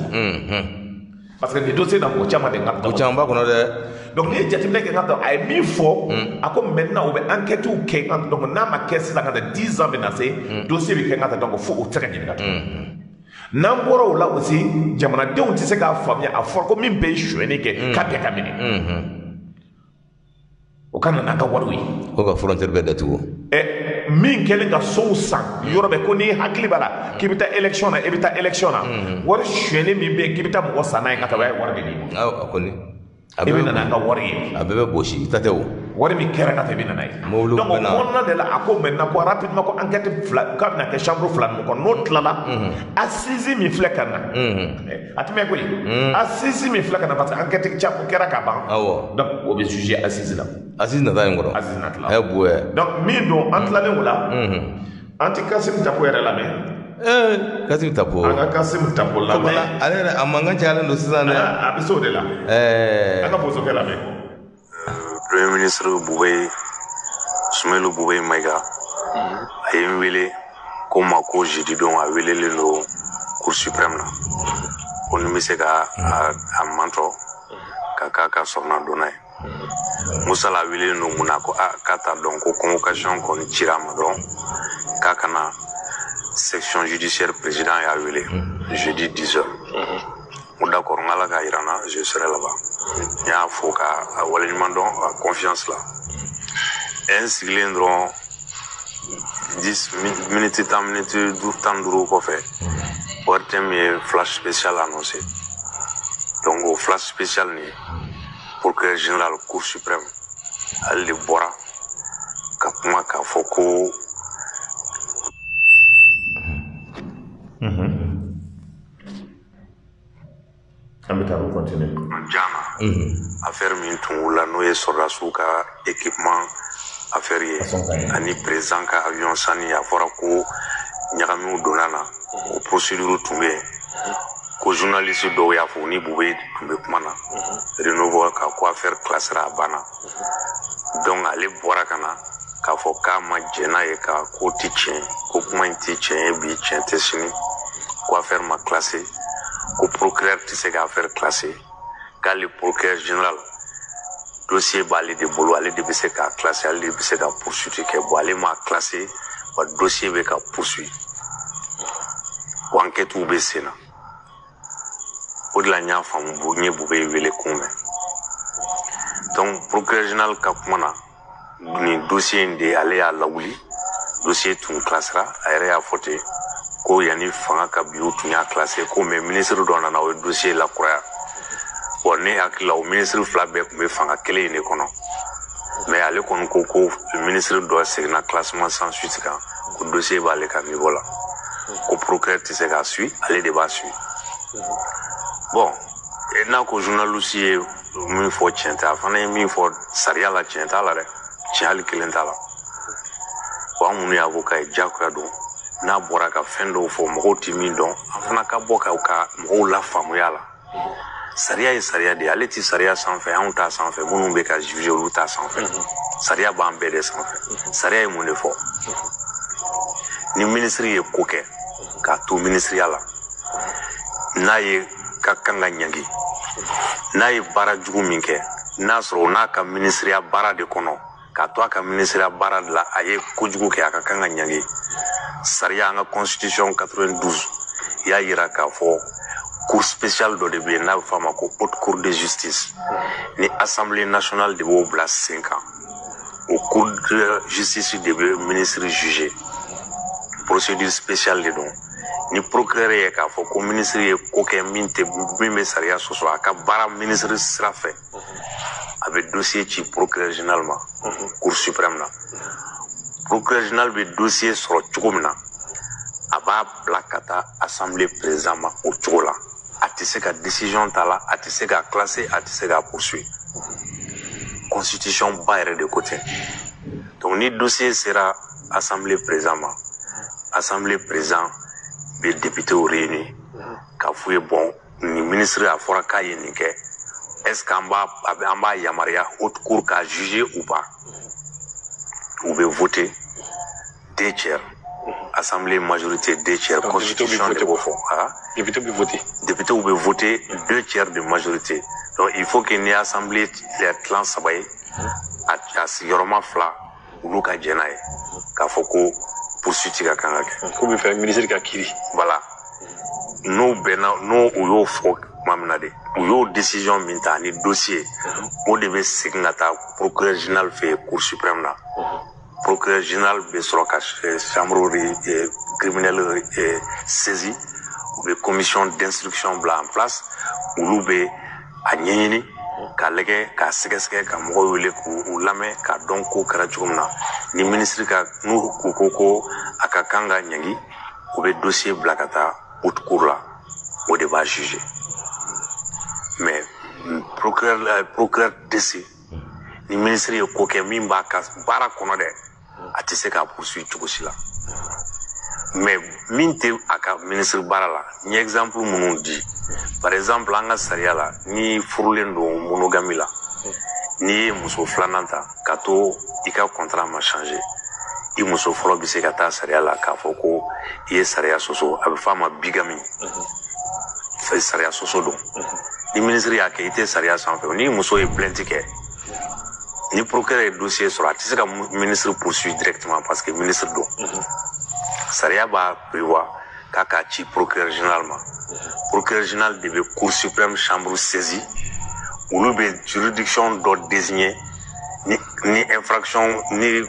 parce que ni dossier na ko caman de ka ko caman b'a kɔnɔ dɛ donc ni ye jateminɛ kɛ ka a ye min fɔ a ko maintenant u bɛ enquête kɛ ka donc n'a ma kɛ sisan ka 10 ans bɛna se dossier bɛ kɛ ka donc fo o tɛ se ka ɲininka n'an bɔra o la aussi jamanadenw tɛ se k'a faamuya a fɔra ko min bɛ sonyɛli kɛ k'a bɛɛ ka minɛ o ka na n'an ka wariw ye ko ka frontière bɛɛ datugu min kɛlen ka sow san yɔrɔ bɛ ko n'i hakili b'a la k'i bɛ taa élection na i bɛ taa élection na wari sonyɛli min bɛ yen k'i bɛ taa mɔgɔ san n'a ye ka taa o y'a ye wari de b'i bolo a kɔni i bɛ na n'an ka wari ye a bɛɛ bɛ gosi i ta tɛ o wari min kɛra ka tɛ i bɛ na n'a ye donc o kɔnɔna de la a ko maintenant ko rapidement ko enquête fila k'a bɛna kɛ chambre fila ninnu kɔnɔ n'o tilala assise min filɛ ka na a tɛmɛ koyi assise min filɛ ka na parce que enquête caman kɛra ka ban donc o bɛ juger assise la assise nata yen kɔrɔ assise nata la a ye bonya donc min don an tilalen o la an ti Kassim Tapo yɛrɛ lamɛn Kassim Tapo an ka Kassim Tapo lamɛn ale yɛrɛ a mankan cayalen don sisan dɛ a bɛ se o de la an ka bosokɛ lamɛn Premier ministre Bubey Sumelu Bubey Mayiga a ye n wele ko ma ko jeudi don a welelen don cour suprême na ko ni bɛ se ka a mantɔ ka k'a ka sɔrɔna donna ye Musa la welelen don mun na ko k'a t'a dɔn ko convocation kɔni cira a ma dɔrɔn k'a kana section judiciaire président y'a wele jeudi 10 heures d'accord ngala ka irana je serai là-bas y'a fo ka waleɲuman dɔn a confiance la en sigilen dɔrɔn 10 minutes 10 minutes 15 kɔfɛ ORTM ye flash spécial annoncé donc o flash spécial ni procureur général cour suprême ale de bɔra ka kuma k'a fɔ ko Jana affaire min tun wula n'o ye sɔrɔdasiw ka équipement affaire ye ani président ka avion sanni a fɔra ko ɲagamiw donna na o procédure tun bɛ yen ko journaliste dɔw y'a fɔ ni Bubey tun bɛ kuma na renouveau ka ko affaire classera a banna donc ale bɔra ka na k'a fɔ k'a ma jɛn n'a ye ka ko tɛ tiɲɛ ko kuma in tɛ tiɲɛ ye bi tiɲɛ tɛ sini ko affaire ma classé ko procureur tɛ se ka affaire classé k'ale procureur général dossier b'ale de bolo ale de bɛ se k'a classé ale de bɛ se ka poursuite kɛ bon ale m'a classé wa dossier bɛ ka poursuit wa enquête bɛ sen na o de la n y'a faamu n ye Bubey wele kunbɛn donc procureur général ka kuma na nin dossier in de ale y'a lawuli dossier tun classera a yɛrɛ y'a fɔ ten ko yanni fanga ka bi u tun y'a classé ko mais ministre dɔ nana o ye dossier lakuraya bon ne hakili la o ministre fila bɛɛ tun bɛ fanga kelen in de kɔnɔ mais ale kɔni ko ministre dɔ seginna classement sans suite kan ko dossier b'ale ka niveau la ko procureur tɛ se k'a suit ale de b'a suit bon n'a ko journaliste ye min fɔ tiɲɛ tɛ a fana ye min fɔ sariya la tiɲɛ t'a la dɛ tiɲɛ hali kelen t'a la bon an minnu ye avocat ye diyagoya don n'a bɔra ka fɛn dɔw fɔ mɔgɔw tɛ min dɔn an fana ka bɔ ka mɔgɔw lafaamuya la sariya ye sariya de ye ale tɛ sariya sanfɛ anw t'a sanfɛ minnu bɛ ka juger olu t'a sanfɛ sariya b'an bɛɛ de sanfɛ sariya ye mun de fɔ ni ministre ye ko kɛ k'a to ministeriya la n'a ye ka kan ka ɲangi n'a ye baara jugu min kɛ n'a sɔrɔ n'a ka ministeriya baara de kɔnɔ k'a to a ka ministeriya baara de la a ye kojugu kɛ a ka kan ka ɲangi sariya an ka constitution 92 y'a yira k'a fɔ cour spéciale dɔ de bɛ yen n'a bɛ f'a ma ko haute cour de justice ni assemblée nationale de b'o bila sen kan o cour de justice de bɛ ministre juger procédure spéciale de don ni procureur ye k'a fɔ ko ministre ye ko kɛ min bɛ sariya sɔsɔ a ka baara ministre sira fɛ a bɛ dossier ci procureur général ma cour suprême na procureur général bɛ dossier sɔrɔ cogo min na a b'a bila ka taa assemblée président ma o cogo la a tɛ se ka décision ta la a tɛ se ka classer a tɛ se ka poursuivre constitution ba yɛrɛ de ko tɛ donc ni dossier sera assemblée président ma assemblée président bɛ député réuni k'a f'u ye bon ni ministre a fɔra k'a ye nin kɛ est ce qu'an b'a yamaruya haute cour k'a juger ou pas u bɛ voter 2 tiers assemblée majorité 2 tiers constitution de b'o fɔ député bɛ voter 2 tiers de majorité donc il faut que ni assemblée tilan 3 ye a sigiyɔrɔma 2 olu ka jɛn n'a ye k'a fɔ ko poursuite ka kan ka kɛ ko bɛ fɛ ministre ka kiiri voilà n'o bɛnna n'o u y'o fɔ tuma min na de u y'o décision min ta ni dossier o de bɛ segin ka taa procureur général fɛ yen cour suprême na procureur général bɛ sɔrɔ ka chambre criminelle saisie u bɛ commission d'instruction bila en place olu bɛ a ɲɛɲini k'a lajɛ k'a sɛgɛsɛgɛ ka mɔgɔw wele k'u lamɛn k'a dɔn ko kɛra cogo min na ni ministre ka n'u ko a ka kan ka ɲangi u bɛ dossier bila ka taa haute cour la o de b'a juger mais procureur tɛ se ni ministre ye ko kɛ min b'a ka baara kɔnɔ dɛ a tɛ se k'a poursuivre cogo si la mais min tɛ a ka ministre baara la n ye exemple minnu di par exemple an ka sariya la ni furulen don monogamie la n'i ye muso filanan ta ka to i ka contrat ma changer i muso fɔlɔ bɛ se ka taa sariya la k'a fɔ ko i ye sariya sɔsɔ a bɛ f'a ma bigamie sariya sɔsɔ don ni ministre y'a kɛ i tɛ sariya sanfɛ ni muso ye plainte kɛ ni procureur ye dossier sɔrɔ a tɛ se ka ministre poursuivre directement parce que ministre don sariya b'a prévoir k'a k'a ci procureur général ma procureur général de bɛ cour suprême chambre saisie olu bɛ juridiction dɔ désigner ni infraction ni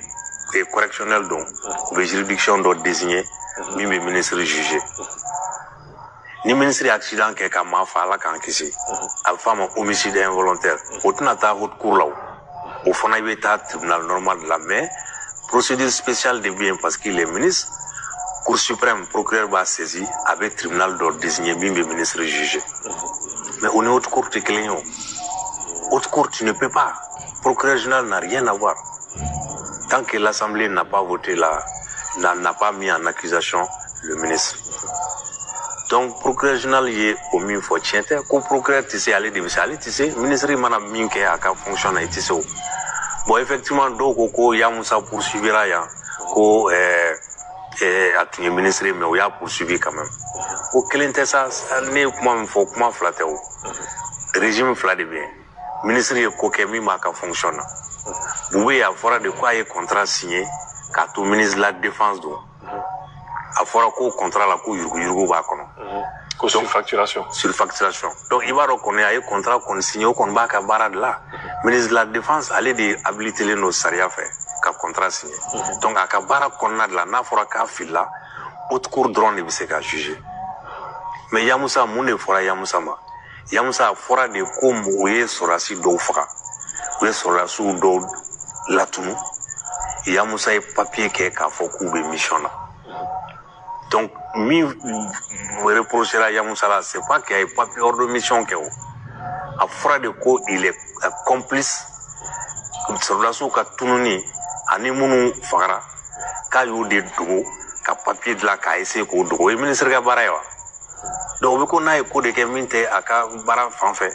correctionnel don u bɛ juridiction dɔ désigner min bɛ ministre juger ni ministre ye accident kɛ ka maa fa ala k'an kisi a bɛ f'a ma homicide involontaire o tɛna taa haute cour la o fana i bɛ taa tribunal normal de la mais procédure spéciale de bɛ yen parce qu'il est ministre cour suprême procureur b'a saisi a bɛ tribunal dɔ désigner min bɛ ministre juger mais o ni haute cour tɛ kelen ye o haute cour tu ne peux pas procureur général n'a rien à voir tant que l'Assemblée n'a pas voté n'a pas mis en accusation le ministre. Donc, procureur général ye o min fɔ tiɲɛ tɛ ko procureur tɛ se ale de bɛ se ale tɛ se ministre mana min kɛ a ka fonction na i tɛ se o. Bon, effectivement dɔw ko Yamusa poursuivra yan ko a tun ye ministre mais o y'a poursuivi quand même. Ko kelen tɛ sa ne ye kuma min fɔ kuma fila tɛ o. Régime fila de bɛ yen. Ministre ye ko kɛ min b'a ka fonction na. Bube a fɔra de ko a ye contrat signé k'a to ministre de la défense don a fɔra ko contrat la ko yurugu b'a kɔnɔ ko surfacturation donc i b'a dɔn kɔni a ye contrat kɔni signé o kɔni b'a ka baara de la ministre de la défense ale de habilitelen don sariya fɛ ka contrat signé donc a ka baara kɔnɔna de la n'a fɔra k'a filila haute cour dɔrɔn de bɛ se ka juger mais Yamusa mun de fɔra Yamusa ma Yamusa fora de ko o ye sorasi dɔw faga o ye sorasiw dɔw latunu Yamusa ye papier kɛ k'a fɔ k'u bɛ mission na donc min reprochera Yamusa la c'est pas qu'il y a papier ordre de mission kɛ o a fora de ko il est complice sorasiw ka tununi ani minnu fagara k'a y'o de dogo ka papier dilan k'a essayer k'o dogo o ye ministre ka baara ye wa donc o bɛ ko n'a ye ko de kɛ min tɛ a ka baara fan fɛ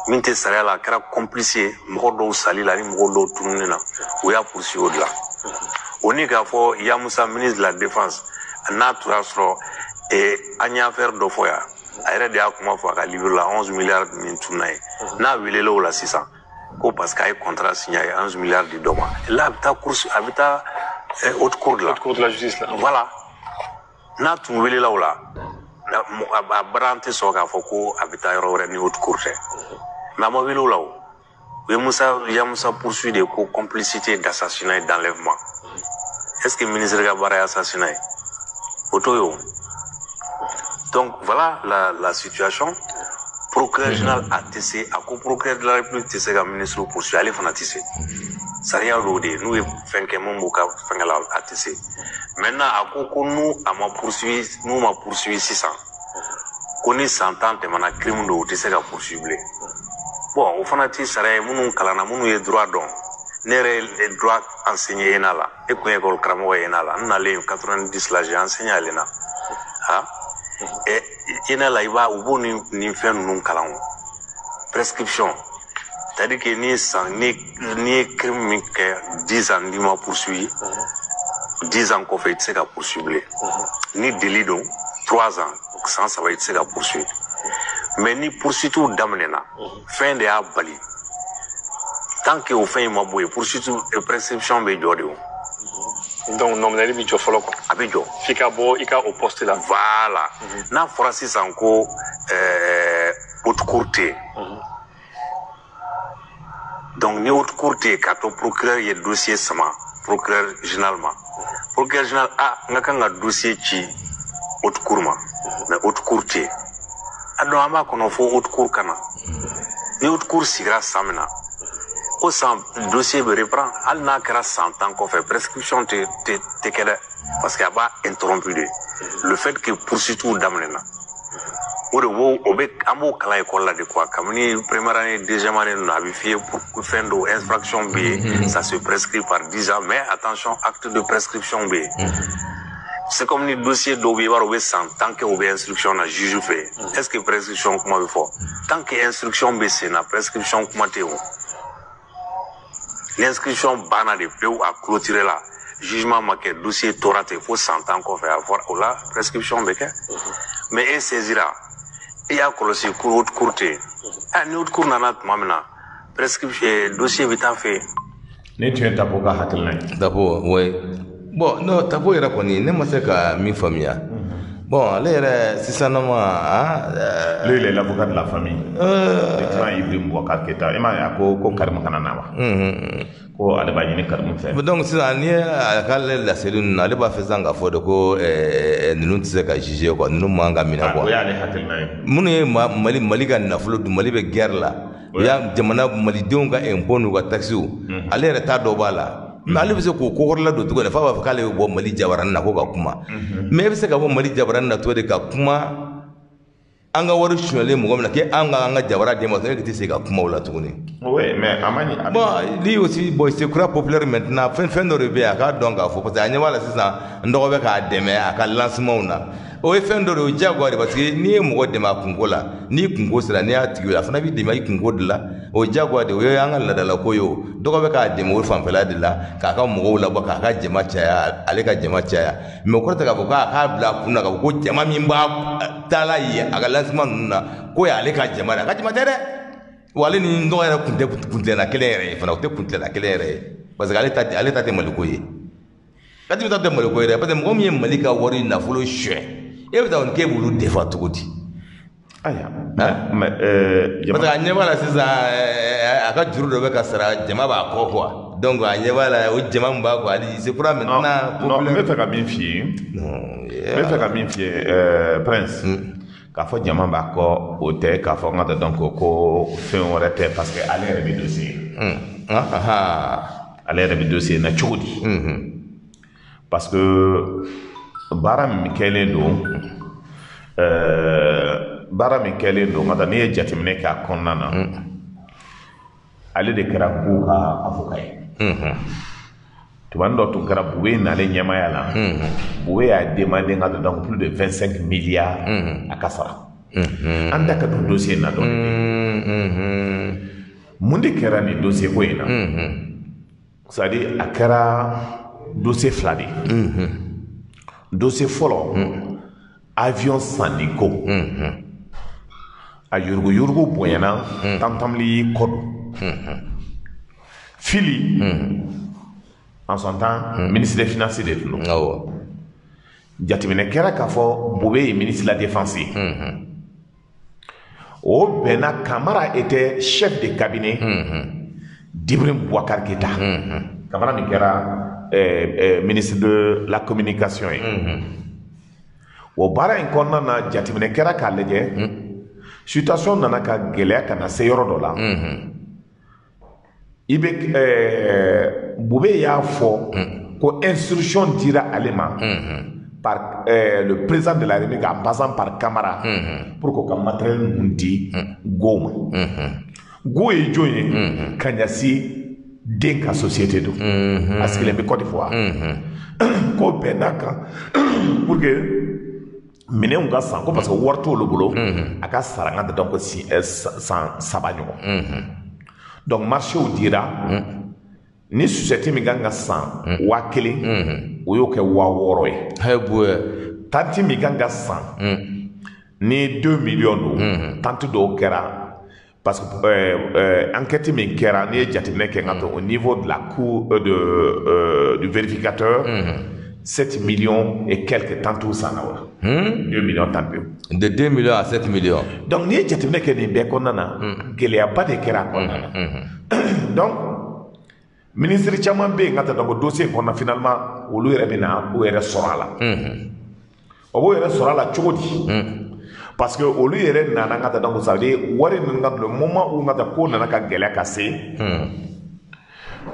min tɛ sariya la a kɛra complice ye mɔgɔ dɔw sali la ni mɔgɔ dɔw tununi na o y'a poursuivi o de la o ni k'a fɔ Yamusa ministre de la défense n'a tora sɔrɔ an y'a affaire dɔ fɔ yan a yɛrɛ de y'a kuma fɔ a ka livre la 11 milliards min tunna ye n'a welela o la sisan ko parce que a ye contrat signé a ye 11 milliards di dɔ ma là a bɛ taa course a bɛ taa haute cour de la justice la voilà n'a tun welela o la a baara tɛ sɔn k'a fɔ ko a bɛ taa yɔrɔ wɛrɛ ni haute cour tɛ mais a ma wele o la o Yamusa poursuit de ko complicité d'assassinat et d'enlèvement est-ce que ministre ka baara ye assassinat ye o t'o ye o donc voilà la situation procureur général a tɛ se a ko procureur de la république tɛ se ka ministre poursuivre ale fana tɛ se sariya dɔw de ye n'u ye fɛn kɛ mun b'u ka fɛnkɛ la a tɛ se maintenant a ko n'u ma poursuivi sisan ko ni san 10 tɛmɛna crime dɔw u tɛ se ka poursuivre bilen bon o fana tɛ sariya ye minnu kalanna minnu ye droit dɔn ne yɛrɛ ye droit enseigné ENA la e kun ye école karamɔgɔ ye ENA la n nalen 90 la j'ai enseigné à l'ENA ENA la u b'o ni fɛn ninnu kalan o prescription c'est-à-dire que ni ye crime min kɛ 10 ans n'i ma poursuivi 10 ans kɔfɛ i tɛ se ka poursuivre bilen ni délit don 3 ans san 3 i tɛ se ka poursuivre mais ni poursuites daminɛna fɛn de y'a bali tant que o fɛn in ma bɔ yen poursuite prescription bɛ jɔ de o donc nominali bɛ jɔ fɔlɔ quoi a bɛ jɔ f'i ka bɔ i ka o poste la voilà n'a fɔra sisan ko haute cour tɛ yen donc ni haute cour tɛ yen k'a to procureur ye dossier sama procureur général ma procureur général n ka kan ka dossier ci haute cour ma mais haute cour tɛ yen a dɔn an b'a kɔnɔ fo haute cour ka na ni haute cour sigira san min na o san dossier bɛ reprend hali n'a kɛra san 10 kɔfɛ prescription tɛ kɛ dɛ parce que a b'a interrompu de le fait que poursuites daminɛna o de an b'o kalan école la de quoi kabini première année deuxième année ninnu a bɛ f'i ye fɛn dɔw infraction bɛ yen ça se prescrit par 10 ans mais attention acte de prescription bɛ yen c'est comme ni dossier dɔw bɛ yen i b'a dɔn o bɛ san tant que o bɛ instruction na juge fɛ est ce que prescription kuma bɛ fɔ tant que instruction bɛ sen na prescription kuma tɛ yen o l'inscription banna de pewu a clôturé la jugement ma kɛ dossier tora ten fo san 10 kɔfɛ a fɔra o la prescription bɛ kɛ mais e saisira e y'a kɔlɔsi ko haute cour tɛ yen ni haute cour nana tuma min na prescription dossier bɛ taa fɛ ne tun ye Tapo ka hakilina ye Tapo oui bon non Tapo yɛrɛ kɔni ne ma se ka min faamuya bon ale yɛrɛ sisanama lui il est l'avocat de la famille le grand Ibrahim Boubacar Keita e ma ye a ko Karimu kana na wa ko ale b'a ɲini Karimu fɛ donc sisan ni a ka laseli ninnu ale b'a fɛ sisan k'a fɔ de ko ninnu tɛ se ka juger quoi ninnu man ka minɛ quoi o y'ale hakilina ye minnu ye Mali ka nafolo dun Mali bɛ guerre la o y'a jamana malidenw ka impôt n'u ka taxes ale yɛrɛ t'a dɔ b'a la mais ale bɛ se k'o kokɔrɔla don cogo di f'a b'a fɔ k'ale bɛ bɔ Mali jabarani na ko ka kuma mais e bɛ se ka bɔ Mali jabarani na cogo di ka kuma an ka wari suɲɛlen mɔgɔ min na k'an ka jabara d'e ma e tɛ se ka kuma o la tuguni. oui mais a ma ɲi. bon lui aussi bon c'est courant populaire maintenant fɛn dɔ de bɛ yen a k'a dɔn k'a fɔ parce que a ɲɛ b'a la sisan n dɔgɔ bɛ k'a dɛmɛ a ka lancement na o ye fɛn dɔ de ye o diyagoya de parce que n'i ye mɔgɔ dɛmɛ a kunko la n'i kunko sera n'i y'a tigi ye a fana b'i dɛmɛ i kunko de la o ye diyagoya de o ye an ka laadalako ye o dɔgɔ bɛ k'a dɛmɛ o fanfɛla de la k'a ka mɔgɔw labɔ k'a ka jama caya ale ka jama caya mais o kɔrɔ tɛ k'a fɔ k'a bila a kun na k'a fɔ ko jama min b'a taala ye a ka lancement ninnu na ko y'ale ka jama de a ka jama tɛ dɛ wa ale ni n dɔgɔ yɛrɛ kun tɛ kuntilenna kelen yɛrɛ ye fana o tɛ kuntilenna kelen yɛrɛ ye parce que ale ta tɛ Maliko ye Kati bɛ taa tɛ Maliko ye dɛ parce que mɔgɔ min ye Mali ka wari nafolo suɲɛ e bɛ taa k'e b'olu defa cogo di. aya parce que a ɲɛ b'a la sisan a ka juru dɔ bɛ ka sara jama b'a kɔ quoi donc a ɲɛ b'a la o jama min b'a kɔ hali c'est pour maintenant. non n bɛ fɛ ka min f'i ye n bɛ fɛ ka min f'i ye Prince k'a fɔ jama b'a kɔ o tɛ k'a fɔ n ka taa donc ko fɛn wɛrɛ tɛ parce que ale yɛrɛ bɛ dossier ale yɛrɛ bɛ dossier na cogo di parce que baara min kɛlen don baara min kɛlen don n'i ye jateminɛ kɛ a kɔnɔna na ale de kɛra ko ka avocat ye tuma dɔ tun kɛra Bube n'ale ɲɛmaya la Bube y'a demandé n ka donc plus de 25 milliards a ka sara an da ka don dossier na dɔɔni mun de kɛra nin dossier ko in na c'est à dire a kɛra dossier fila de dossier fɔlɔ avion sanni ko a yurugu bonyana tamtamli y'i kɔ don Fili en son temps ministre des finances de tun don jateminɛ kɛra k'a fɔ Bube ye ministre de la défense ye o bɛnna Kamara était chef de cabinet d'Ibrahim Boubacar Keïta Kamara min kɛra ministre de la communication ye o baara in kɔnɔna na jateminɛ kɛra k'a lajɛ situation nana ka gɛlɛya ka na se yɔrɔ dɔ la i bɛ Bube y'a fɔ ko instruction dira ale ma par le président de la République en passant par Kamara pour que ka matériel ninnu di Go ma Go ye jɔn ye Kaɲasi den ka société don a sigilen bɛ Côte d'Ivoire ko bɛnna kan pour que minɛnw ka san ko parce que wari t'olu bolo a ka sara n ka donc san 3 ɲɔgɔn donc marché dira ni société min kan ka san 1000 o y'o kɛ 6000 ye tanti min kan ka san ni 2 millions don tanti dɔw kɛra parce que enquête min kɛra ni ye jateminɛ kɛ n ka au niveau de la cour du vérificateur 7 millions et quelques tantôt ça na 2 millions tantôt de 2 millions à 7 millions donc ni jateminɛ kɛ nin bɛɛ kɔnɔna na gɛlɛyaba de kɛra kɔnɔna na donc ministre caman bɛ yen ka taa donc dossier kɔnɔna finalement olu yɛrɛ bɛ na o yɛrɛ sɔrɔ a la o b'o yɛrɛ sɔrɔ a la cogo di parce que olu yɛrɛ nana ka taa donc ça veut dire wari ninnu ka le moment où ka taa ko nana ka gɛlɛya ka se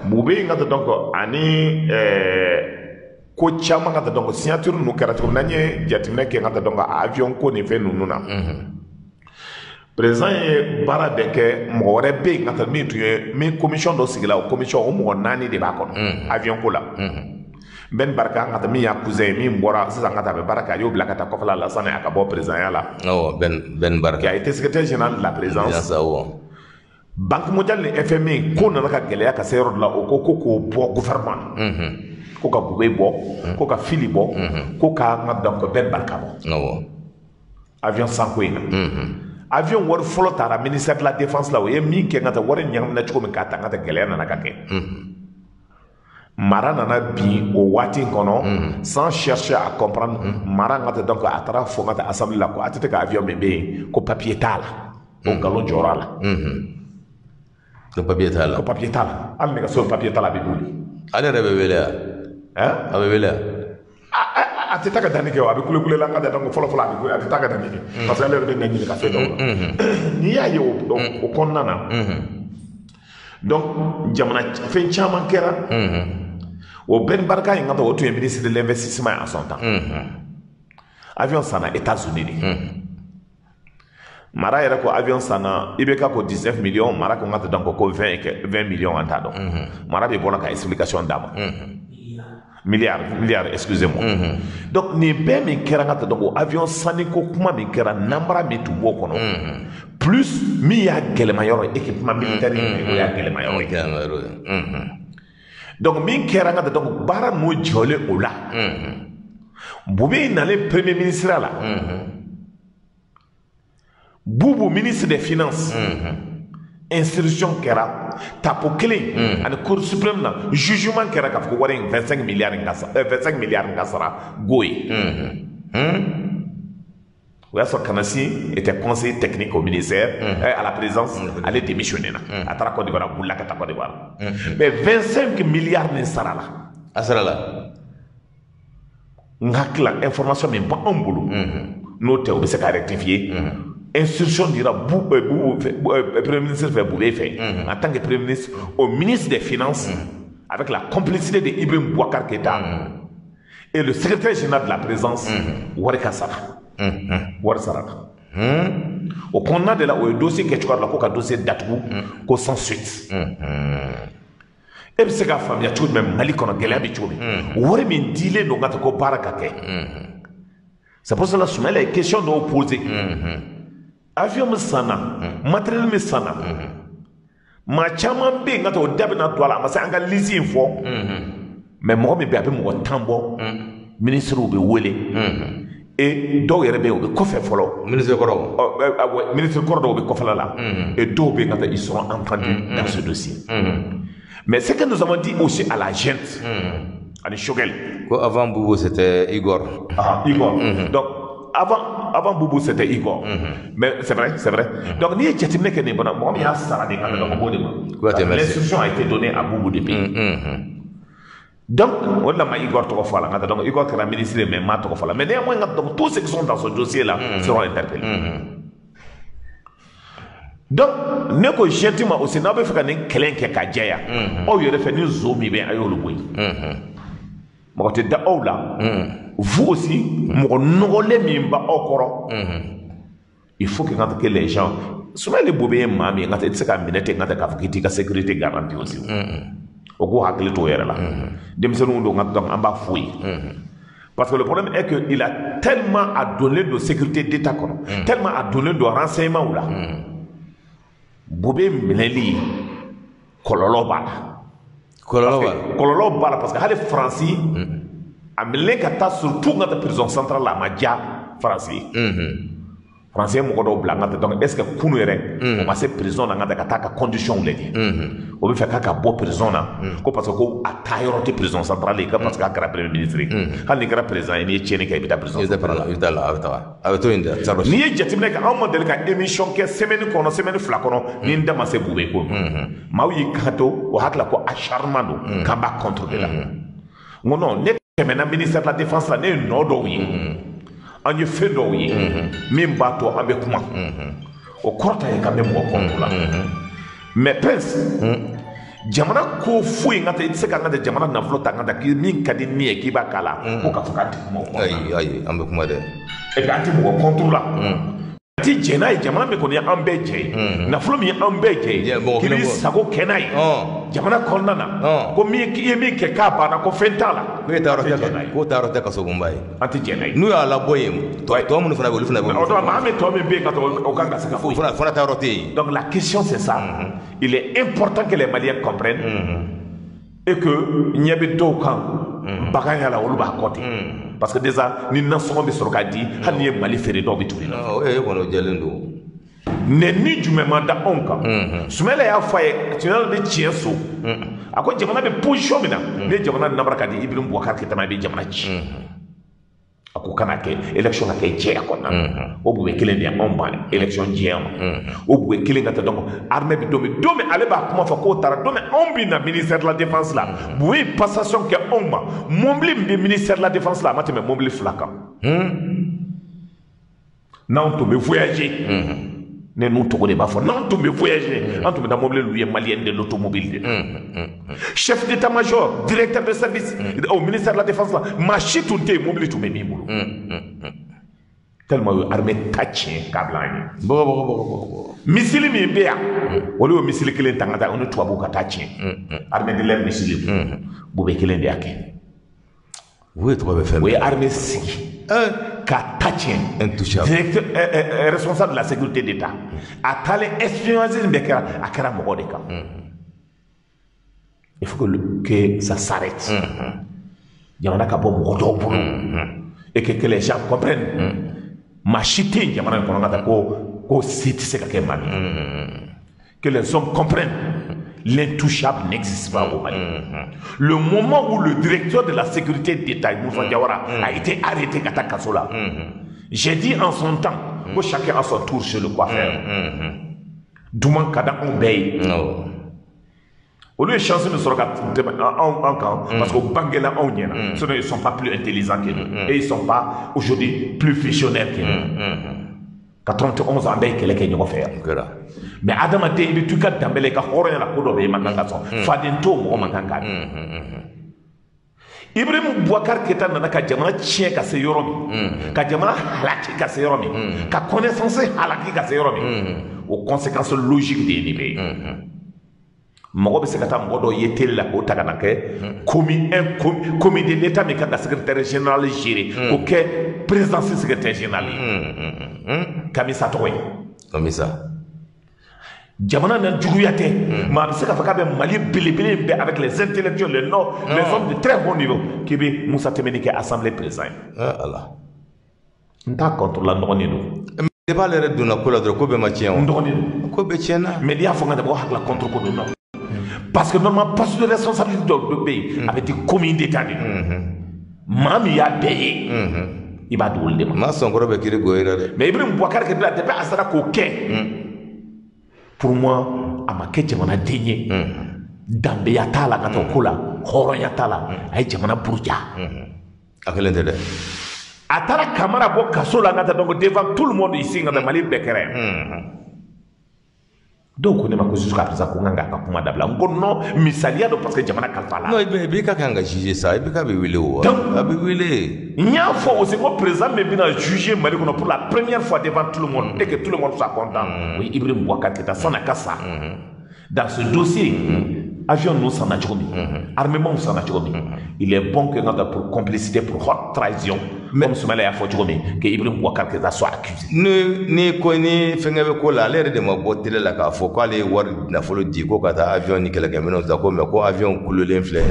Bube ka taa donc ani ko caman ka taa donc signature ninnu kɛra cogo min n'an ye jateminɛ kɛ ka taa donc avion ko ni fɛn ninnu na président ye baara bɛɛ kɛ mɔgɔ wɛrɛ bɛ yen ka taa min tun ye min commission dɔ sigila o commission o mɔgɔ 4 de b'a kɔnɔ avion ko la Ben Barka ka taa min y'a cousin ye min bɔra sisan ka taa a bɛ baara kɛ a y'o bila ka taa kɔfɛla la sani a ka bɔ présidenya la Ben Barka qui a été secrétaire général de la présidence Banque mondiale ni FMI ko nana ka gɛlɛya ka se yɔrɔ dɔ la o ko k'o bɔ gouvernement ko ka Bube bɔ ko ka Fili bɔ ko ka n ka donc Ben Barka bɔ avion sanko in na avion wari fɔlɔ taara ministère de la défense la o ye min kɛ n ka taa wari ɲagamina cogo min k'a ta n ka taa gɛlɛya nana ka kɛ mara nana bin o waati in kɔnɔ sans chercher à comprendre mara n ka taa donc a taara fɔ n ka taa assemblée la ko a tɛ ka avion min bɛ yen ko papier t'a la o nkalon jɔra a la ko papier t'a la ko papier t'a la hali nɛgɛso papier t'a la a bɛ boli ale yɛrɛ bɛ wele a a bɛ wele a tɛ taa ka danni kɛ o a bɛ kule la n ka taa donc fɔlɔ a bɛ a tɛ taa ka danni kɛ parce que ale yɛrɛ bɛ na ɲini ka fɛn dɔw la n'i y'a ye o kɔnɔna na donc jamana fɛn caman kɛra o Ben Barka in ka taa o tun ye ministre de l'investissement à son temps avion sanna États-Unis de mara yɛrɛ ko avion sanna IBK ko 19 millions mara ko n ka taa donc ko 20 millions an t'a dɔn mara bɛ bɔra ka explication d'a ma milliard excusez-moi donc nin bɛɛ min kɛra n ka taa donc avion sanni ko kuma min kɛra namara min tun b'o kɔnɔ plus min y'a gɛlɛma yɔrɔ ye équipement militaire o y'a gɛlɛma yɔrɔ ye donc min kɛra n ka taa donc baara ninnu jɔlen o la Bube nalen premier ministre la Boubou ministre des finances instruction kɛra tapo kelen ani cour suprême na jugement kɛra k'a fɔ ko wari in 25 milliards ka sara Go ye o y'a sɔrɔ Kanasi était conseiller technique au ministère à la présidence ale démissionné na a taara Côte d'Ivoire a bolila ka taa Côte d'Ivoire mais 25 milliards nin sara la a sara la n hakili la information min b'an bolo n'o tɛ o bɛ se ka rectifier instruction dira Premier ministre fait Boubé fait en tant que Premier ministre au ministre des Finances avec la complicité de Ibrahim Boubacar Keïta et le secrétaire général de la présidence Warika Sara au kɔnɔna de la o ye dossier kɛ cogoya la ko ka dossier datugu ko sans suite e bɛ se k'a faamuya cogo jumɛn Mali kɔnɔ gɛlɛya bɛ cogo min wari min dilen don ka taa ko baara ka kɛ c'est pour cela Soumaïla ye question dɔw poser avion min sanna matériel min sanna maa caman bɛ yen ka taa o da bɛna don a la a ma se an ka liste in fɔ mais mɔgɔ min bɛ yen a bɛ mɔgɔ 10 bɔ ministres bɛ wele et dɔw yɛrɛ bɛ yen o bɛ kɔfɛ fɔlɔ ministre kɔrɔ dɔw bɛ kɔfɛla la et dɔw bɛ yen ka taa ils seront entendus dans ce dossier mais ce que nous avons dit aussi à la gente ani Choguel avant Boubou c'était Igor donc avant Boubou c'était Igor mais c'est vrai donc n'i ye jateminɛ kɛ nin bana mɔgɔ min y'a sara de ka dɔgɔ b'o de ma l'instruction a été donnée à Boubou depuis donc on l'a ma Igor tɔgɔ fɔ a la donc Igor kɛra ministre mais ma tɔgɔ fɔ a la mais néanmoins donc tous ceux qui sont dans ce dossier là seront interpellés donc ne ko gente ma aussi n'a bɛ fɛ ka nin kɛlɛ kɛ ka jɛya aw yɛrɛ fɛ ni zo min bɛ a y'olu bɔ yen mɔgɔ tɛ da aw la vous aussi mɔgɔ nɔgɔlen min b'a aw kɔrɔ il faut que quand les gens Soumaïla Boubé ye maa min ye n ka tɛ i tɛ se ka minɛ ten n ka tɛ k'a fɔ k'i t'i ka sécurité garantie aussi o k'u hakili t'o yɛrɛ la denmisɛnninw don donc an b'a f'u ye parce que le problème est que il a tellement à donner de sécurité d'État kɔnɔ tellement à donner de renseignements la Boubé minɛli kɔlɔlɔ b'a la kɔlɔlɔ b'a la parce que hali Faransi a minɛlen ka taa surtout n ka taa prison centrale la a ma diya Faransi Français mɔgɔ dɔw bila n ka taa donc est ce que kunu yɛrɛ o ma se prison na n ka taa ka taa ka condition lajɛ o bɛ fɛ k'a ka bɔ prison na ko parce que ko a taa yɔrɔ tɛ prison centrale ye parce que a kɛra premier ministre ye hali n'i kɛra président ye n'i ye tiɲɛni kɛ i bɛ taa prison centrale la a bɛ to yen dɛ n'i ye jateminɛ kɛ anw ma deli ka émission kɛ semaine kɔnɔ semaine fila kɔnɔ ni n da ma se Boubé ko maaw y'i kan to o hakili ko acharnement don k'an b'a contrôler la n ko non ne tɛmɛna ministère de la défense la ne ye nɔ dɔw ye an ye fɛn dɔw ye min b'a to an bɛ kuma o kɔrɔta ye k'an bɛ mɔgɔ kɔntu la mais prince jamana ko foyi n ka taa i tɛ se ka n ka taa jamana nafolo ta n ka taa min ka di ni ye k'i b'a k'a la ko k'a fɔ k'an tɛ kuma o kɔnɔ ayi an bɛ kuma dɛ et puis an tɛ mɔgɔ kɔntu la a tɛ jɛ n'a ye jamana min kɔni ye an bɛɛ jɛ ye nafolo min ye an bɛɛ jɛ ye k'i b'i sago kɛ n'a ye jamana kɔnɔna na ko i ye min kɛ k'a banna ko fɛn t'a la k'o ta yɔrɔ tɛ kasogunba ye an tɛ jɛ n'a ye n'u y'a labɔ yen tɔ minnu fana bɛ olu fana bɛ o tuma maa min tɔ min bɛ yen ka o kan ka se ka foyi fana ta yɔrɔ tɛ yen donc la question c'est ça il est important que les Maliens comprennent et que ɲɛ bɛ dɔw kan bagan y'a la olu b'a kɔ ten parce que déjà ni nasɔngɔ bɛ sɔrɔ k'a di hali n'i ye Mali feere dɔw bɛ tugu i la e kɔni o jɛlen don ni jumɛn ma da anw kan Soumaïla y'a fɔ a ye Soumaïla bɛ tiɲɛ so a ko jamana bɛ position min na ne jamana namara ka di Ibrahim Boubacar Keïta ma i bɛ jamana ci a ko kana kɛ élection ka kɛ jɛya kɔnɔna na o Boubé kelen de ye anw ban élection jɛya ma o Boubé kelen ka taa donc armée bɛ don min ale b'a kuma fɔ k'o taara don min anw bɛ na ministère de la défense la Boubé ye passation kɛ anw ma mobili min bɛ ministère de la défense la a ma tɛmɛ mobili 2 kan n'anw tun bɛ voyager ne n'u tɔgɔ de b'a fɔ n'anw tun bɛ voyager an tun bɛ taa mobili lu ye maliyɛn de l'automobile de chef d'état-major directeur de service au ministère de la défense la maa si tun tɛ yen mobili tun bɛ min bolo tellement o ye armée ta tiɲɛ k'a bila an ye bɔgɔ misili min bɛ yan olu y'o misili kelen ta ka taa o ni tubabuw ka taa tiɲɛ armée de l'air misili Boubé kelen de y'a kɛ o ye tɔgɔ bɛ fɛn o ye armée sigi ka ta tiɲɛ directeur responsable de la sécurité d'État a taalen espionnage min bɛ kɛra a kɛra mɔgɔ de kan il faut que ça s'arrête jamana ka bɔ mɔgɔ dɔw bolo et que les gens comprennent maa si tɛ yen jamana in kɔnɔ ka taa ko se tɛ se ka kɛ Mali que les hommes comprennent l'intouchable n'existe pas au Mali. Le moment où le directeur de la sécurité d'État, Moussa Diawara, a été arrêté à Kasola, j'ai dit en son temps que chacun a son tour chez le coiffeur. Douman Kada Ombey. Au lieu de chancer de sort en camp, parce qu'au Bangla, sinon ils ne sont pas plus intelligents que nous. Et ils ne sont pas aujourd'hui plus visionnaires que nous. 91 ans, ils ont fait. Mais Adam a dit que tu as dit que tu as Ibrahim Bouakar Keita nana ka jamana tiɲɛ ka se yɔrɔ min ka jamana halaki ka se yɔrɔ min ka connaissance halaki ka se yɔrɔ min o conséquence logique de ye nin bɛɛ ye mɔgɔ bɛ se ka taa mɔgɔ dɔ ye télé la k'o ta ka na kɛ commis de l'état min kan ka secrétaire général gérer k'o kɛ présidence secrétaire général ye Kamisa tɔgɔ ye Kamisa jamana na juguya tɛ maa bɛ se k'a fɔ k'a bɛ Mali belebele bɛɛ avec les intellectuels les hommes de très haut niveau k'i bɛ Musa Tɛmɛni kɛ assemblée président ye ala n t'a contre la n dɔgɔnin don i b'ale yɛrɛ donna ko la dɔrɔn ko bɛɛ ma tiɲɛ o n dɔgɔnin don ko bɛɛ tiɲɛna mais n'i y'a fɔ n ka mɔgɔ hakilila contre ko don non parce que normalement poste de responsabilité dɔ bɛ yen a bɛ di commune d'état de maa min y'a bɛɛ ye i b'a dogo olu de ma maa sɔnkɔrɔ bɛ kiri goyira dɛ mais Ibrahim Bouakar Keita depuis a sera k'o kɛ pour moi a ma kɛ jamanaden ye danbeya t'a la ka taa ko la hɔrɔnya t'a la a ye jamana buruja a kelen tɛ dɛ a taara Kamara bɔ kaso la ka taa donc devant tout le monde ici nka Mali bɛɛ kɛra dɔw ko ne ma ko jusqu'à présent ko n kan k'a ka kuma dabila n ko non misaliya don parce que jamana kalifa la non i b'i ka kan ka juger sa i b'i ka bɛ wele o a bɛ wele n y'a fɔ aussi ko président min bɛna juger Mali kɔnɔ pour la première fois devant tout le monde et que tout le monde soit content o ye Ibrahim Bouakar Keita sɔnna ka sa dans ce dossier avion nous sanna cogo min armement sanna cogo min il est bon que n ka pour complicité pour haute trahison comme Soumaïla y'a fɔ cogo min que Ibrahim Bouakar Keita soit accusé ni ko ni fɛngɛ bɛ ko la ale yɛrɛ de ma bɔ télé la k'a fɔ k'ale ye wari nafolo di ko ka taa avion ni kɛlɛkɛminɛnw ta ko mais ko avion kulolen filɛ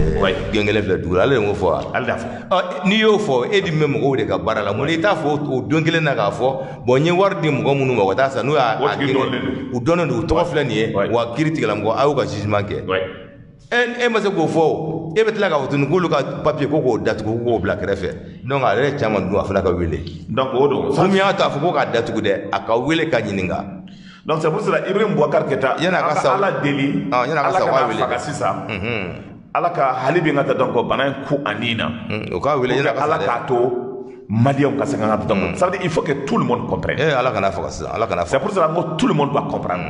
gɛngɛlen filɛ dugu la ale de m'o fɔ wa ale y'a fɔ n'i y'o fɔ e dun bɛ mɔgɔw de ka baara la mun n'i t'a fɔ o don kelen na k'a fɔ bon n ye wari di mɔgɔ minnu ma ka taa san n'u y'a gɛngɛ u dɔnnen don u tɔgɔ filɛ nin ye wa kiiri tigɛla mɔgɔ a y'u ka jugement kɛ e ma se k'o fɔ o e bɛ tila k'a fɔ tuguni k'olu ka papier ko k'o datugu k'o bila kɛrɛfɛ donc ale yɛrɛ caman dun a fana ka wele donc o don komi y'a ta fɔ ko k'a datugu dɛ a ka wele ka ɲininka donc c'est pour cela Ibrahim Bouakar Keita yan'a ka sa ala deli yan'a ka sa k'a wele faga sisan ala ka hali bi n ka taa donc bana in ku a nin na o k'a wele yan'a ka sa ala k'a to Maliens ka se ka taa donc ça veut dire il faut que tout le monde comprenne ala kana faga sisan ala kana c'est pour cela que tout le monde doit comprendre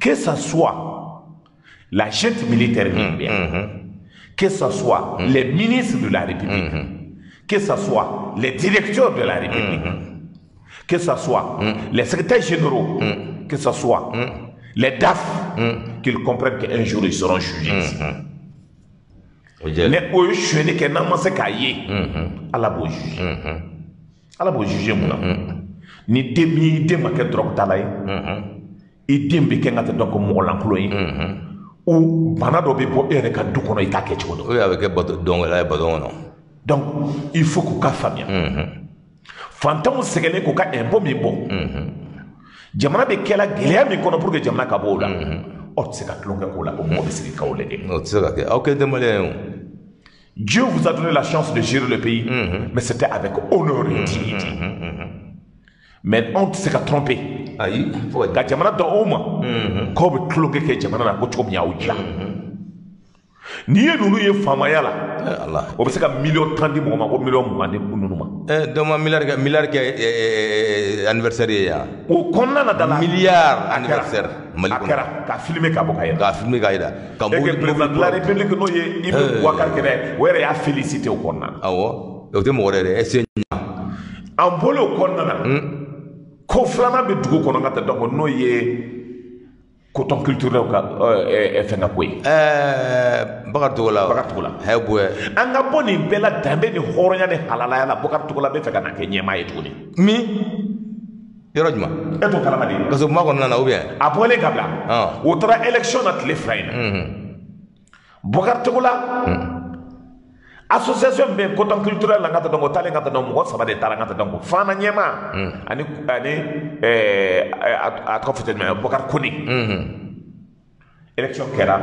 que ça soit la junte militaire libyenne que ce soit les ministres de la République, que ce soit les directeurs de la République, que ce soit les secrétaires généraux, que ce soit les DAF, qu'ils comprennent qu'un jour ils seront jugés ici. Mais au juge que n'a pas qu'à y Allah beau juger. Allah beau juger moi. Ni demi démarqué drogue talaye, il demi qu'un gâteau donc mon l'employé. Ou bana dɔ bɛ bɔ e yɛrɛ ka du kɔnɔ i t'a kɛ cogo dɔn. o y'a bɛ kɛ bateau dɔnkɛla ye bateau kɔnɔ. donc il faut k'u ka faamuya. fantanw sɛgɛnnen k'u ka impôt min bɔ. jamana bɛ kɛla gɛlɛya min kɔnɔ pour que jamana ka bɔ o la. aw tɛ se ka tulonkɛ k'o la o mɔgɔ bɛ sigi k'aw lajɛ. o tɛ se ka kɛ aw kɛ tɛ maliyɛn ye o. Dieu vous a donné la chance de gérer le pays. Mais c'était avec honneur et dignité. Mais on tɛ se ka tromper. ayi ka jamana dɔn o ma k'aw bɛ tulonkɛ kɛ jamana na ko cogo min y'aw dilan n'i ye ninnu ye faamaya la o bɛ se ka miliyɔn 10 di mɔgɔ ma ko miliyɔn 20 di ninnu ma. dɔ ma miliyari kɛ anniversaire ye yan. o kɔnɔna na da la miliyari anniversaire mali kɔnɔ a kɛra ka filmer ka bɔ ka yɛlɛ. k'a filmer ka yɛlɛ. ka mobili président de la république n'o ye Ibrahim Bouakar Keita o yɛrɛ y'a félicité o kɔnɔna na. awɔ o tɛ mɔgɔ wɛrɛ dɛ ɛsɛ ɲa. an bɔlen o kɔnɔna na. ko filanan bɛ dugu kɔnɔ ka taa donc n'o ye coton culturel ka fɛngɛ ko ye. Bakari Togola. Bakari Togola. hɛ bonya. an ka bɔ nin bɛɛ la danbe ni hɔrɔnya ni halalaya la Bakari Togola bɛ fɛ ka na kɛ ɲɛmaa ye tuguni. min yɔrɔ jumɛn. e t'o kalama de. parce que kuma kɔnɔna na ou bien. a bɔlen ka bila. o taara élection na tile fila in na. Bakari Togola. association bɛ coton culturel la n ka taa dɔn o taalen ka taa dɔn mɔgɔ 3 de taara n ka taa dɔn ko Fana Ɲɛma ani a tɔgɔ fɔ tɛ Bakari Kone élection kɛra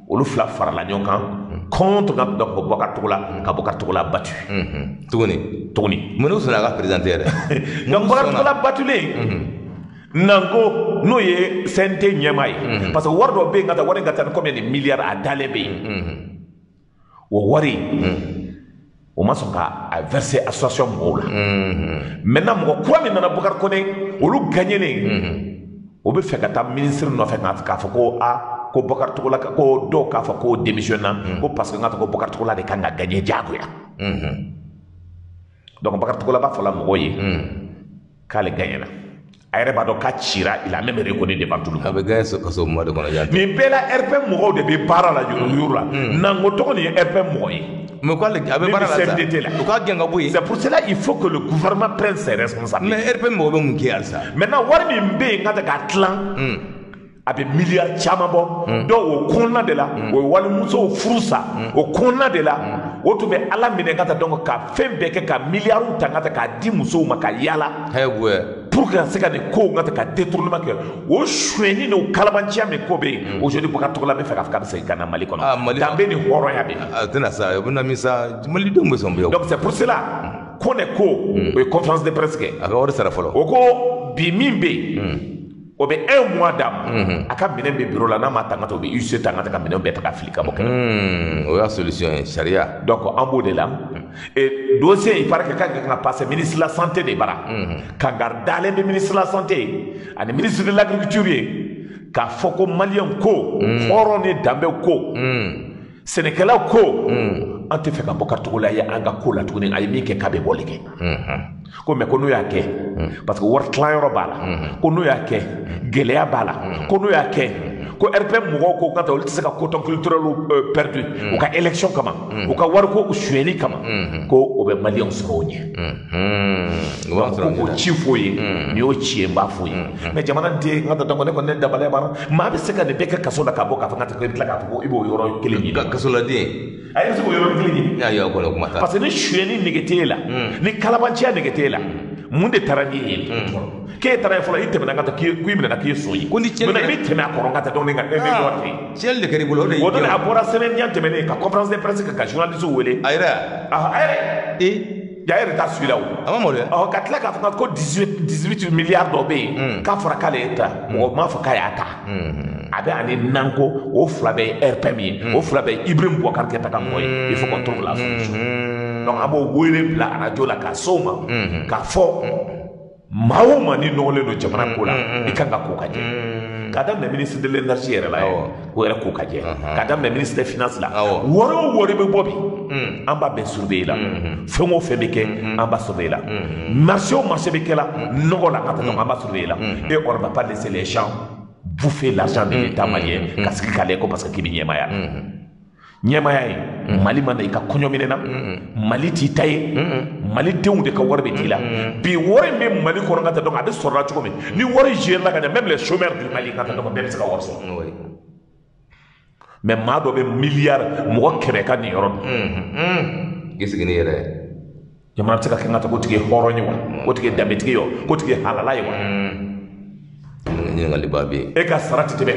olu fila farala ɲɔgɔn kan contre ka dɔn ko Bakari Togola ka Bakari Togola battu tuguni mun n'u sɔnna a ka présidenter yɛrɛ donc Bakari Togola battulen nango no ye sente ɲɛma ye parce que wari dɔ bɛ yen ka taa wari ka taa ni combien de milliards a dalen bɛ yen o wari o ma sɔn ka verser association mɔgɔw la maintenant mɔgɔ kura min nana Boubacar Koné olu gagnelen o bɛ fɛ ka taa ministre nɔfɛ k'a fɔ ko ko Boubacar Togola ko dɔw k'a fɔ ko démissionne ko parce que n ka ko Boubacar Togola de kan ka gagner diyagoya donc Boubacar Togola b'a fɔla mɔgɔw ye k'ale gagnera a yɛrɛ b'a dɔn k'a cira il a même reconnu devant tout le monde. a bɛ gagner kaso mois de kɔnɔ yan. nin bɛɛ la RPM mɔgɔw de bɛ baara la yuruguyurugu la nango tɔgɔ nin ye RPM mɔgɔ ye. mais ko ale a bɛ baara la sa u k'a gɛn ka bɔ yen. c'est pour cela il faut que le gouvernement prenne ses responsabilités. mais RPM mɔgɔ bɛ mun kɛ halisa. maintenant wari min bɛ yen k'a k'a tilan a bɛ miliyari caman bɔ donc o kɔnɔna de la o ye walimusow furu sa o kɔnɔna de la o tun bɛ ala minɛ ka taa donc ka fɛn bɛɛ kɛ ka miliyariw ta ka taa k'a di musow ma ka yaala pour que ka se ka nin kow ka taa ka détournement kɛ o suɲɛni n'o kalabanciya min ko bɛ yen aujourd'hui Boubacar Togola bɛ fɛ k'a fɔ k'a bɛ segin ka na Mali kɔnɔ danbe ni hɔrɔnya bɛ yen. a tɛna sa o bɛ na min sa malidenw bɛ sɔn bɛ. donc c'est pour cela Koné ko o ye conférence de presse kɛ. a ka wari sara fɔlɔ. o ko bi min bɛ yen. o bɛ 1 mois d'a ma a ka minɛn bɛ bureau la n'a ma tanga to o bɛ UC tanga ka minɛn bɛɛ ta ka fili ka bɔ kɛnɛ. o y'a solution ye sariya. donc an b'o de la et dossier il paraît que k'a ka passer ministre de la santé de bara Kangari dalen bɛ ministre de la santé ani ministre de l'agriculture ye k'a fɔ ko maliyɛn ko hɔrɔn ni danbew ko sɛnɛkɛlaw ko an tɛ fɛ ka Boubacar Togola ye an ka ko la tuguni a ye min kɛ k'a bɛ bɔli kɛ. ko mais ko n'o y'a kɛ parce que wari tilayɔrɔ b'a la ko n'o y'a kɛ gɛlɛya b'a la ko n'o y'a kɛ ko RPM mɔgɔw ko ka taa olu tɛ se ka coton culturel perdu u ka élection kama u ka wari ko suyɛli kama ko o bɛ maliyɛnw sɔrɔ o ɲɛ ko o ci f'o ye nin y'o ci ye n b'a f'o ye mais jamana tɛ n ka taa dɔn ne kɔni ne dabaliya b'a la maa bɛ se ka nin bɛɛ kɛ kaso la ka bɔ k'a fɔ n ka taa ko i bɛ tila k'a fɔ ko i b'o yɔrɔ kelen ɲini kasoladen a ye se k'o yɔrɔ kelen ɲini parce que ni suyɛni nege t'e la ni kalabanciya nege t'e la mun de taara n'i ye k'e taara ye fɔlɔ i tɛmɛna ka taa k'i minɛna k'i ye so ye maintenant i bɛ tɛmɛ a kɔrɔ ka taa dɔn ne ka cɛli de kɛra i bolo o de o de a bɔra semaine ɲɛ tɛmɛnen ka conférence de presse kɛ ka journaliste wele a yɛrɛ ja yɛrɛ t'a suivre o a ma maloya ka tila k'a fɔ ko 18 milliards dɔ bɛ yen k'a fɔra k'ale ye ta mɔgɔ m'a fɔ k'a y'a ta a bɛ ani nanko o fila bɛ ye RPM ye o fila bɛ ye Ibrahim Boubacar Keïta ka mɔgɔ ye il faut qu'on trouve la solution donc an b'o wele bila radio la k'a s'o ma k'a fɔ maa o maa ni nɔgɔlen don jamana ko la i kan ka ko ka jɛ k'a daminɛ ministre de l'énergie yɛrɛ la o yɛrɛ ko ka jɛ k'a daminɛ ministre des finances la wari o wari bɛ bɔ bi an b'a bɛɛ surveiller la fɛn o fɛn bɛ kɛ an b'a surveiller la marché o marché bɛ kɛ la nɔgɔ la ka taa an b'a surveiller la et on ne va pas laisser les gens bouffer l'argent de l'État malien ka sigi k'ale ko parce que k'i bɛ ɲɛmaya la ɲɛmaya ye Mali ma na i ka kɔɲɔ minɛ na Mali t'i ta ye Mali denw de ka wari bɛ t'i la bi wari min bɛ Mali kɔnɔ ka taa dɔn a bɛ sɔrɔ la cogo min ni wari géré la ka ɲɛ même les chômeurs du Mali ka taa dɔn bɛɛ bɛ se ka wari sɔrɔ mais maa dɔ bɛ miliyari mɔgɔ 100 ka nin yɔrɔ dun k'i sigi ni yɛrɛ jamana bɛ se ka kɛ n ka taa k'o tigi ye hɔrɔn ye wa k'o tigi ye danbetigi ye wa k'o tigi ye halala ye wa ɲininkali b'a bɛ yen e ka sara tɛ tɛmɛ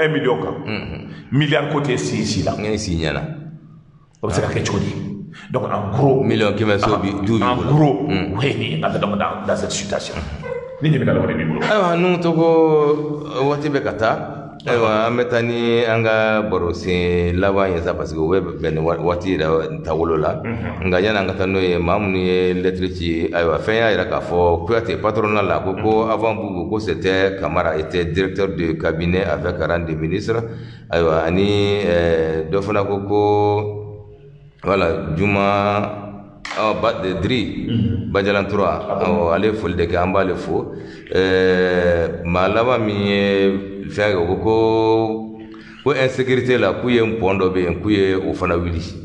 1 million kan miliyari ko tɛ si la n si ɲɛna o bɛ se ka kɛ cogo di donc en gros million 500 du b'i bolo en gros o ye nin ye n ka taa donc dans cette situation ni ɲininkali wɛrɛ b'i bolo ayiwa n'u to ko waati bɛ ka taa ayiwa an bɛ taa ni an ka baro sen laban ye sa parce que o bɛ bɛn ni waati yɛrɛ taabolo la nka yanni an ka taa n'o ye maa minnu ye lettre ci ayiwa fɛn y'a yira k'a fɔ Kuyate patronat la ko avant Boubou ko c'était Camara était directeur de cabinet avec rang de ministre ayiwa ani dɔ fana ko voilà Juma Dri Bajalan Tura ale foli de kɛ an b'ale fo maa laban min ye fɛn kɛ ko insécurité la k'u ye pɔn dɔ bɛ yen k'u ye o fana wuli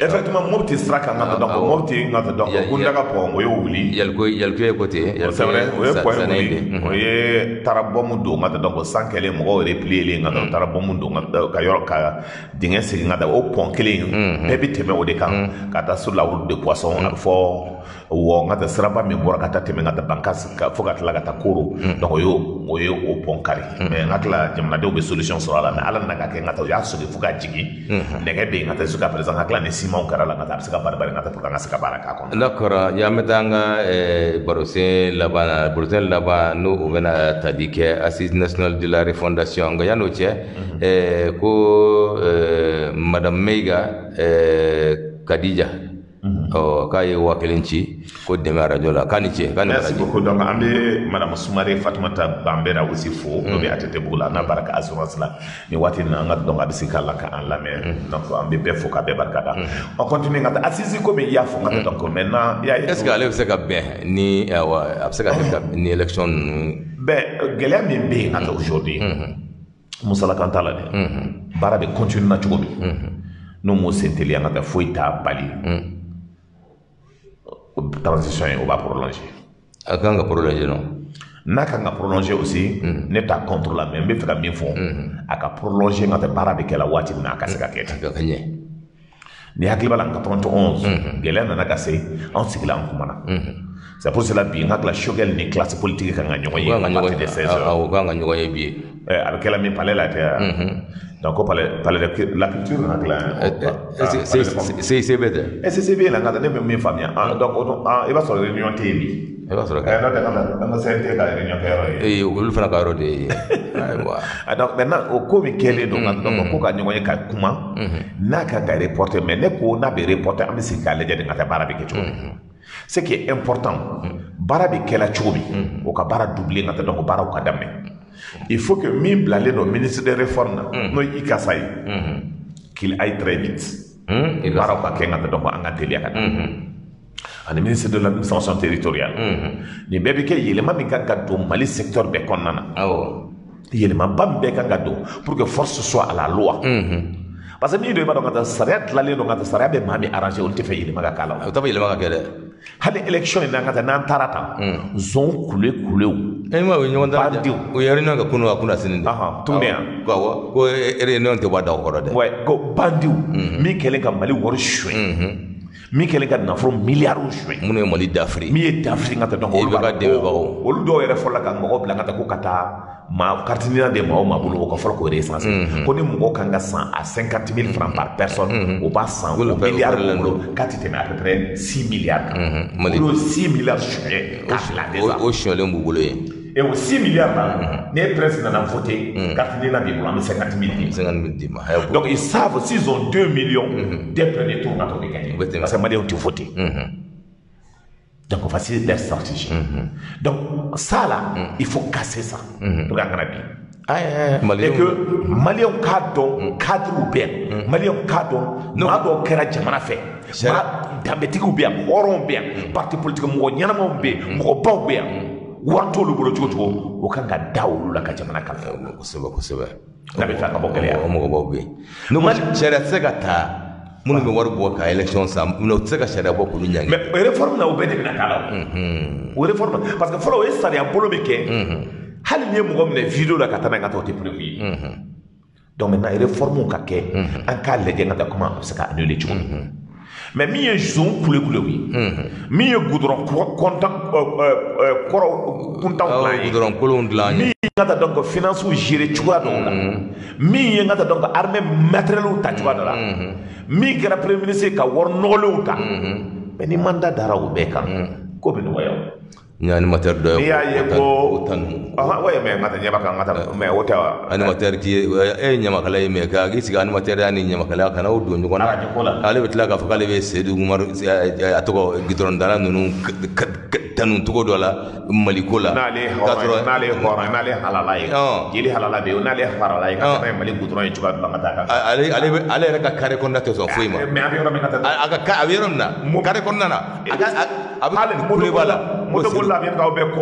effectivement Mopti sira kan ka taa donc Mopti ka taa donc Kundaga pɔn o ye wuli Yalko ye ko ten c'est vrai o ye pɔn wuli o ye tarabɔmu don ka taa donc san kɛlen mɔgɔw replier ka taa tarabɔmu don ka yɔrɔ ka dingɛ segin ka taa o pɔn kelen bɛɛ bɛ tɛmɛ o de kan ka taa sur la route de poisson a bɛ fɔ wɔ ka taa siraba min bɔra ka taa tɛmɛ ka taa Bankasi fo ka tila ka taa Koro donc o ye o pɔn kari mais n hakili jamanadenw bɛ solution sɔrɔ a la mais ala nana ka kɛ n ka taa o y'a sɔrɔ fo ka jigin nɛgɛ bɛ yen ka taa jusqu'à présent n hakili simaw kɛra la ka se ka bari ka pour ka se ka baara k'a kɔnɔ. D'accord, ya metanga barosen laban no o bena tadi kɛ Assise nationale de la refondation nga yano cɛ ko Madame Meiga Kadija k'a ye 1000 ci ko dɛmɛ radio la k'a ni ce k'a ni merci beaucoup. Donc an bɛ Madame Soumare Fatoumata Bambera aussi fo n'o bɛ ATT Bugu la n'a baraka assurance la ni waati in na an ka donc a bɛ se k'a la k'an lamɛn donc an bɛ bɛɛ fo k'a bɛɛ barika da. On continue ka taa Assise ko min i y'a fɔ n ka taa donc maintenant est ce que ale bɛ se ka bɛn ni a bɛ se ka kɛ ni élection ninnu. Bɛn gɛlɛya min bɛ yen nka aujourd'hui musalakan t'a la dɛ baara bɛ continuer na cogo min n'o m'o sen teliya an ka taa foyi t'a bali. Transition on va prolonger. A kan ka prolonger non. N'a kan ka prolonger aussi ne t'a contre la mais n bɛ fɛ ka min fɔ a ka prolonger nka tɛ baara bɛ kɛ la waati min na a ka se ka kɛ ten. Ka ɲɛ. Ni hakili b'a la 91 gɛlɛya nana ka se an sigila an kumana. C'est pour cela bi n hakili Choguel ni classe politique kan ka ɲɔgɔn ye à partir de 16 heures. O kan ka ɲɔgɔn ye bi. A bɛ kɛla min palais la tɛ donc palais de la culture na hakili CCB tɛ. CCB la nka ne bɛ min faamuya donc i b'a sɔrɔ réunion tɛ yen bi. I b'a sɔrɔ n'o tɛ an ka CNT ka réunion kɛ yɔrɔ ye. Olu fana ka yɔrɔ de ye. Donc maintenant o ko min kɛlen don donc ko ka ɲɔgɔn ye ka kuma n'a kan ka reporter mais ne ko n'a bɛ reporter an bɛ sigi k'a lajɛ de ka taa baara bɛ kɛ cogo min. Ce qui est important baara bɛ kɛla cogo min o ka baara doubler ka taa donc baaraw ka daminɛ. Il faut que min bilalen don ministre des réformes na n'o ye Ikasa ye qu'il aille très vite. Baaraw ka kɛ ka taa donc an ka teliya ka taa. Ani ministre de l'administration territoriale nin bɛɛ bɛ kɛ yɛlɛma min kan ka don Mali secteur bɛɛ kɔnɔna na. Yɛlɛmaba min bɛɛ kan ka don pour que force soit à la loi. Parce que n'i don i b'a dɔn ka taa sariya dilanlen don ka taa sariya bɛ maa min arranger olu tɛ fɛ yɛlɛma ka k'a la. O t'a fɛ yɛlɛma ka kɛ dɛ. Hali élection in na ka taa n'an taara tan zon kulew. Ma o ye ɲɔgɔn da o ye réunion kɛ kunun a kunna sini de. Tun bɛ yan. Ko réunion tɛ bɔ a da o kɔrɔ dɛ. Ouais ko bandiw min kɛlen ka Mali wari suɲɛ. Min kɛlen ka nafolo miliyariw suɲɛ. Minnu ye Mali dafiri. Min ye dafiri ka taa donc olu b'a dɛmɛbagaw. Olu dɔw yɛrɛ fɔlɔ ka mɔgɔ bila ka taa ko ka taa carte d'identité de maa o maa bolo o ka fɔlɔ k'o recensé. Ko ni mɔgɔ kan ka san à 50 000 francs par personne o b'a san o miliyari b'o bolo k'a tɛ tɛmɛ à peu près 6 milliards kan. Olu 6 milliards suɲɛ k'a bila déjà. O suɲɛlen b'u bolo yen. Et aux 6 milliards là, les presse n'en ont voté, carte d'identité de blanc, 50 000. Donc ils savent s'ils ont 2 millions, dès le premier tour, on va gagner. Parce que Mali ont tout voté. Donc on va essayer leur stratégie. Donc ça là, il faut casser ça. Pour gagner et que Mali ont cadre ou bien, Mali ont cadre, nous avons créé Jamana fait. D'habitude ou bien, oron bien, parti politique, moi, n'y en a pas bien, moi, pas bien. Wato lu bolo cogo o kan ka da olu la ka jamana kalifa kosɛbɛ n'a bɛ fɛ ka bɔ gɛlɛya o mɔgɔbaw bɛ yen n'o ma sariya tɛ se ka taa minnu bɛ wari bɔ ka élection san o tɛ se ka sariya bɔ k'olu ɲangi mais réforme na o bɛɛ de bɛna k'a la o réforme parce que fɔlɔ o ye sariya bolo min kɛ hali n'i ye mɔgɔ minɛ vidéo la ka taa n'a ye ka taa o tɛ prévu ye donc maintenant réforme ka kɛ an k'a lajɛ ka taa comment a bɛ se ka annuler cogo min. Mais mi ye zone kule wi mi ye goudron content kuntan goudron kolon dilan mi ngata donc finance gérer cogoya dɔ la mi ye ngata donc armée matériel ta cogoya dɔ la mi kɛra premier ministre ka wari nɔgɔlenw ta mais ni mandat dara o bɛɛ kan ko bɛ nɔgɔya animateur dɔ ye ko tanu ouais mais ngata ɲɛba kan ngata mais o tɛ animateur qui ɲamakala ye mais ka sigi animateur ya ni ɲamakala kana o don ɲɔgɔn na ale bɛ tila k'a fɔ k'ale bɛ Seydou Umaru a tɔgɔ gidɔrɔn dala ninnu tanu cogo dɔ la Maliko la n'ale hɔrɔn n'ale halala ye jeli halala bɛ yen n'ale halala ye ka tɛmɛ Mali gudɔrɔn ye cogoya dɔ la ka taa kan ale yɛrɛ ka carré kɔnɔna tɛ sɔn foyi ma mais a bɛ yɔrɔ min na a bɛ yɔrɔ min na carré kɔnɔna na a bɛ kule b'a la moto bolila min k'aw bɛ ko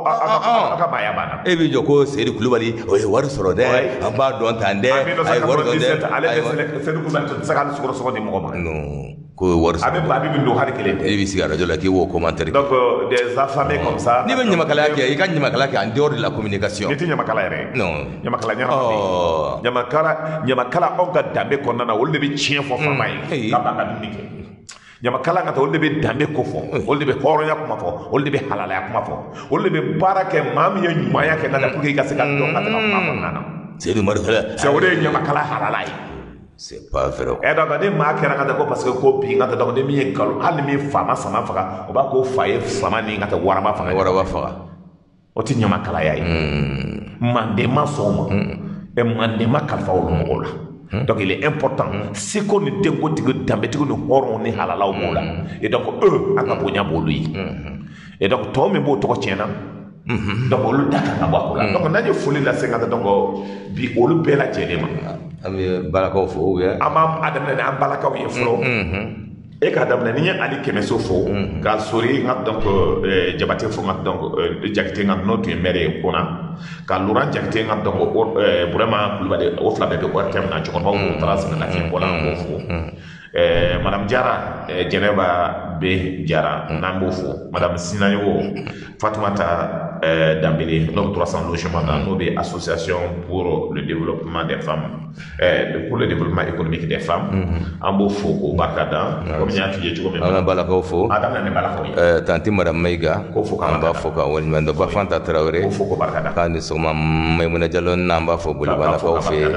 a ka maaya banna e bɛ jɔ ko Seydou Kulubali o ye wari sɔrɔ dɛ an b'a dɔn tan dɛ a ye wari dɔn dɛ ale bɛ Seydou Kulubali tɛ se ka sɔgɔsɔgɔ di mɔgɔ ma non ko wari sɔrɔ a bɛ min don hali kelen tɛ e bɛ sigi radio la k'i b'o commentaire donc des affamés comme ça n'i bɛ ɲamakalaya kɛ i ka ɲamakalaya kɛ en dehors de la communication n'i tɛ ɲamakala yɛrɛ non ɲamakala anw ka danbe kɔnɔna na olu de bɛ tiɲɛ fɔ faama ye ka ban ka dumuni kɛ ɲamakala ka taa olu de bɛ danbe ko fɔ olu de bɛ hɔrɔnya kuma fɔ olu de bɛ halalaya kuma fɔ olu de bɛ baara kɛ maa min ye ɲumanya kɛ na pour que i ka se ka dɔn ka tɛmɛ kuma kɔnɔna na Seydou Umaru c'est o de ye ɲamakala halala ye c'est pas vrai et donc ne ma kɛra ka ko parce que ko bi ngata donc ne mi kalo hali mi fama sama faga o ba ko faye sama ni ngata waraba faga o ti nyama kala yayi mande ma soma e mande ma kalfa o mo la donc il est important c'est qu'on ne dengo tigo dambe tigo no horon ni halala o mo la et donc aka bonya bolu et donc to me bo to ko tiena donc olu daka ka ba ko la donc nañu fuli la 50 donc bi olu bela jelema ami balakaw fo ya ama adam na am balakaw ye flo e ka adam na ni ali kemeso fo ka sori ngat donc jabate fo ngat donc jakte ngat no tu mere kona ka Laurent jakte ngat donc vraiment kulbade o fla be ko tem na ko ba ko tras na fi ko la ko fo madame Diarra Geneva be Diarra nambo fo madame Sinayo Fatoumata Dambélé donc 300 logements dans nos association pour le développement des femmes pour le développement économique des femmes ambo fo ko bakada comme nya fiye ko men ana balakaw fo adam na balakaw tanti madame Maiga ko fo ka amba fo ka woni mando ba Fanta Traoré ko fo ko bakada kan so Maimouna Diallo namba fo bulu balakaw fe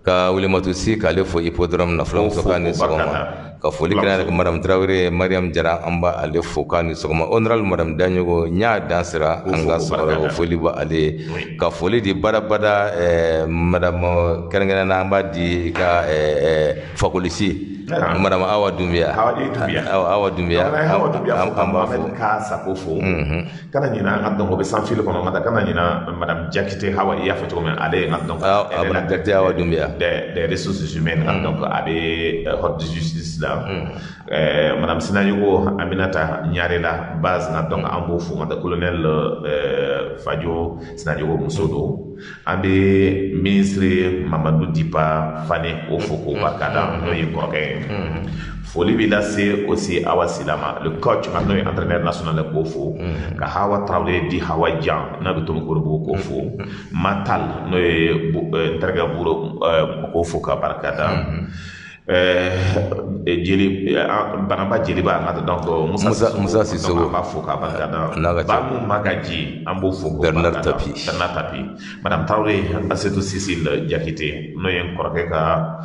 ka Oulimatu Si k'ale fo hippodrome na fula muso k'a ni sɔgɔma ka foli kɛnɛ ka madame Traoré Mariam Jara an b'a ale fo k'a ni sɔgɔma honorable madame Daɲogo n y'a dan sira an ka sɔgɔma o foli b'a ale ka foli di badabada madame kɛrɛnkɛrɛnnen na an b'a di ka fakolisi madame Awa Dumbiya Awa Dumbiya an b'a fo ka sako fo kana ɲina an dɔn o bɛ sans fil kɔnɔ nka kana ɲina madame Jakite Hawa i y'a fɔ cogo min ale nka dɔn madame Jakite Awa Dumbiya des ressources humaines donc avec haute de justice là madame Sinayogo Aminata Nyarela base na donc en beau fou colonel Fadio Sinayogo Musodo ambe ministre Mamadou Dipa Fane Ofoko Bakada no yikoke foli bi lase aussi Awa Silama le coach maintenant entraîneur national de Kofo ka Hawa Traoré di Hawa Jan na do to ko Kofo Matal no entrega buro Kofo ka Barkada jeli banamba jeli ba ngata donc Musa Sissoko ba fo ka Barkada ba mu magaji ambo fo Bernard Tapi madame Traoré Assetou Cécile Diakité no yen korke ka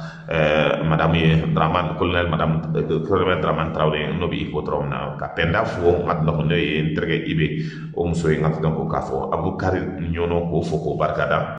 madame Draman colonel madame colonel Draman Traoré no bi hippodrome na ka penda fo ngat no no yen entrega ibe o muso ngat donc ka fo Abou Karim nyono ko fo ko Barkada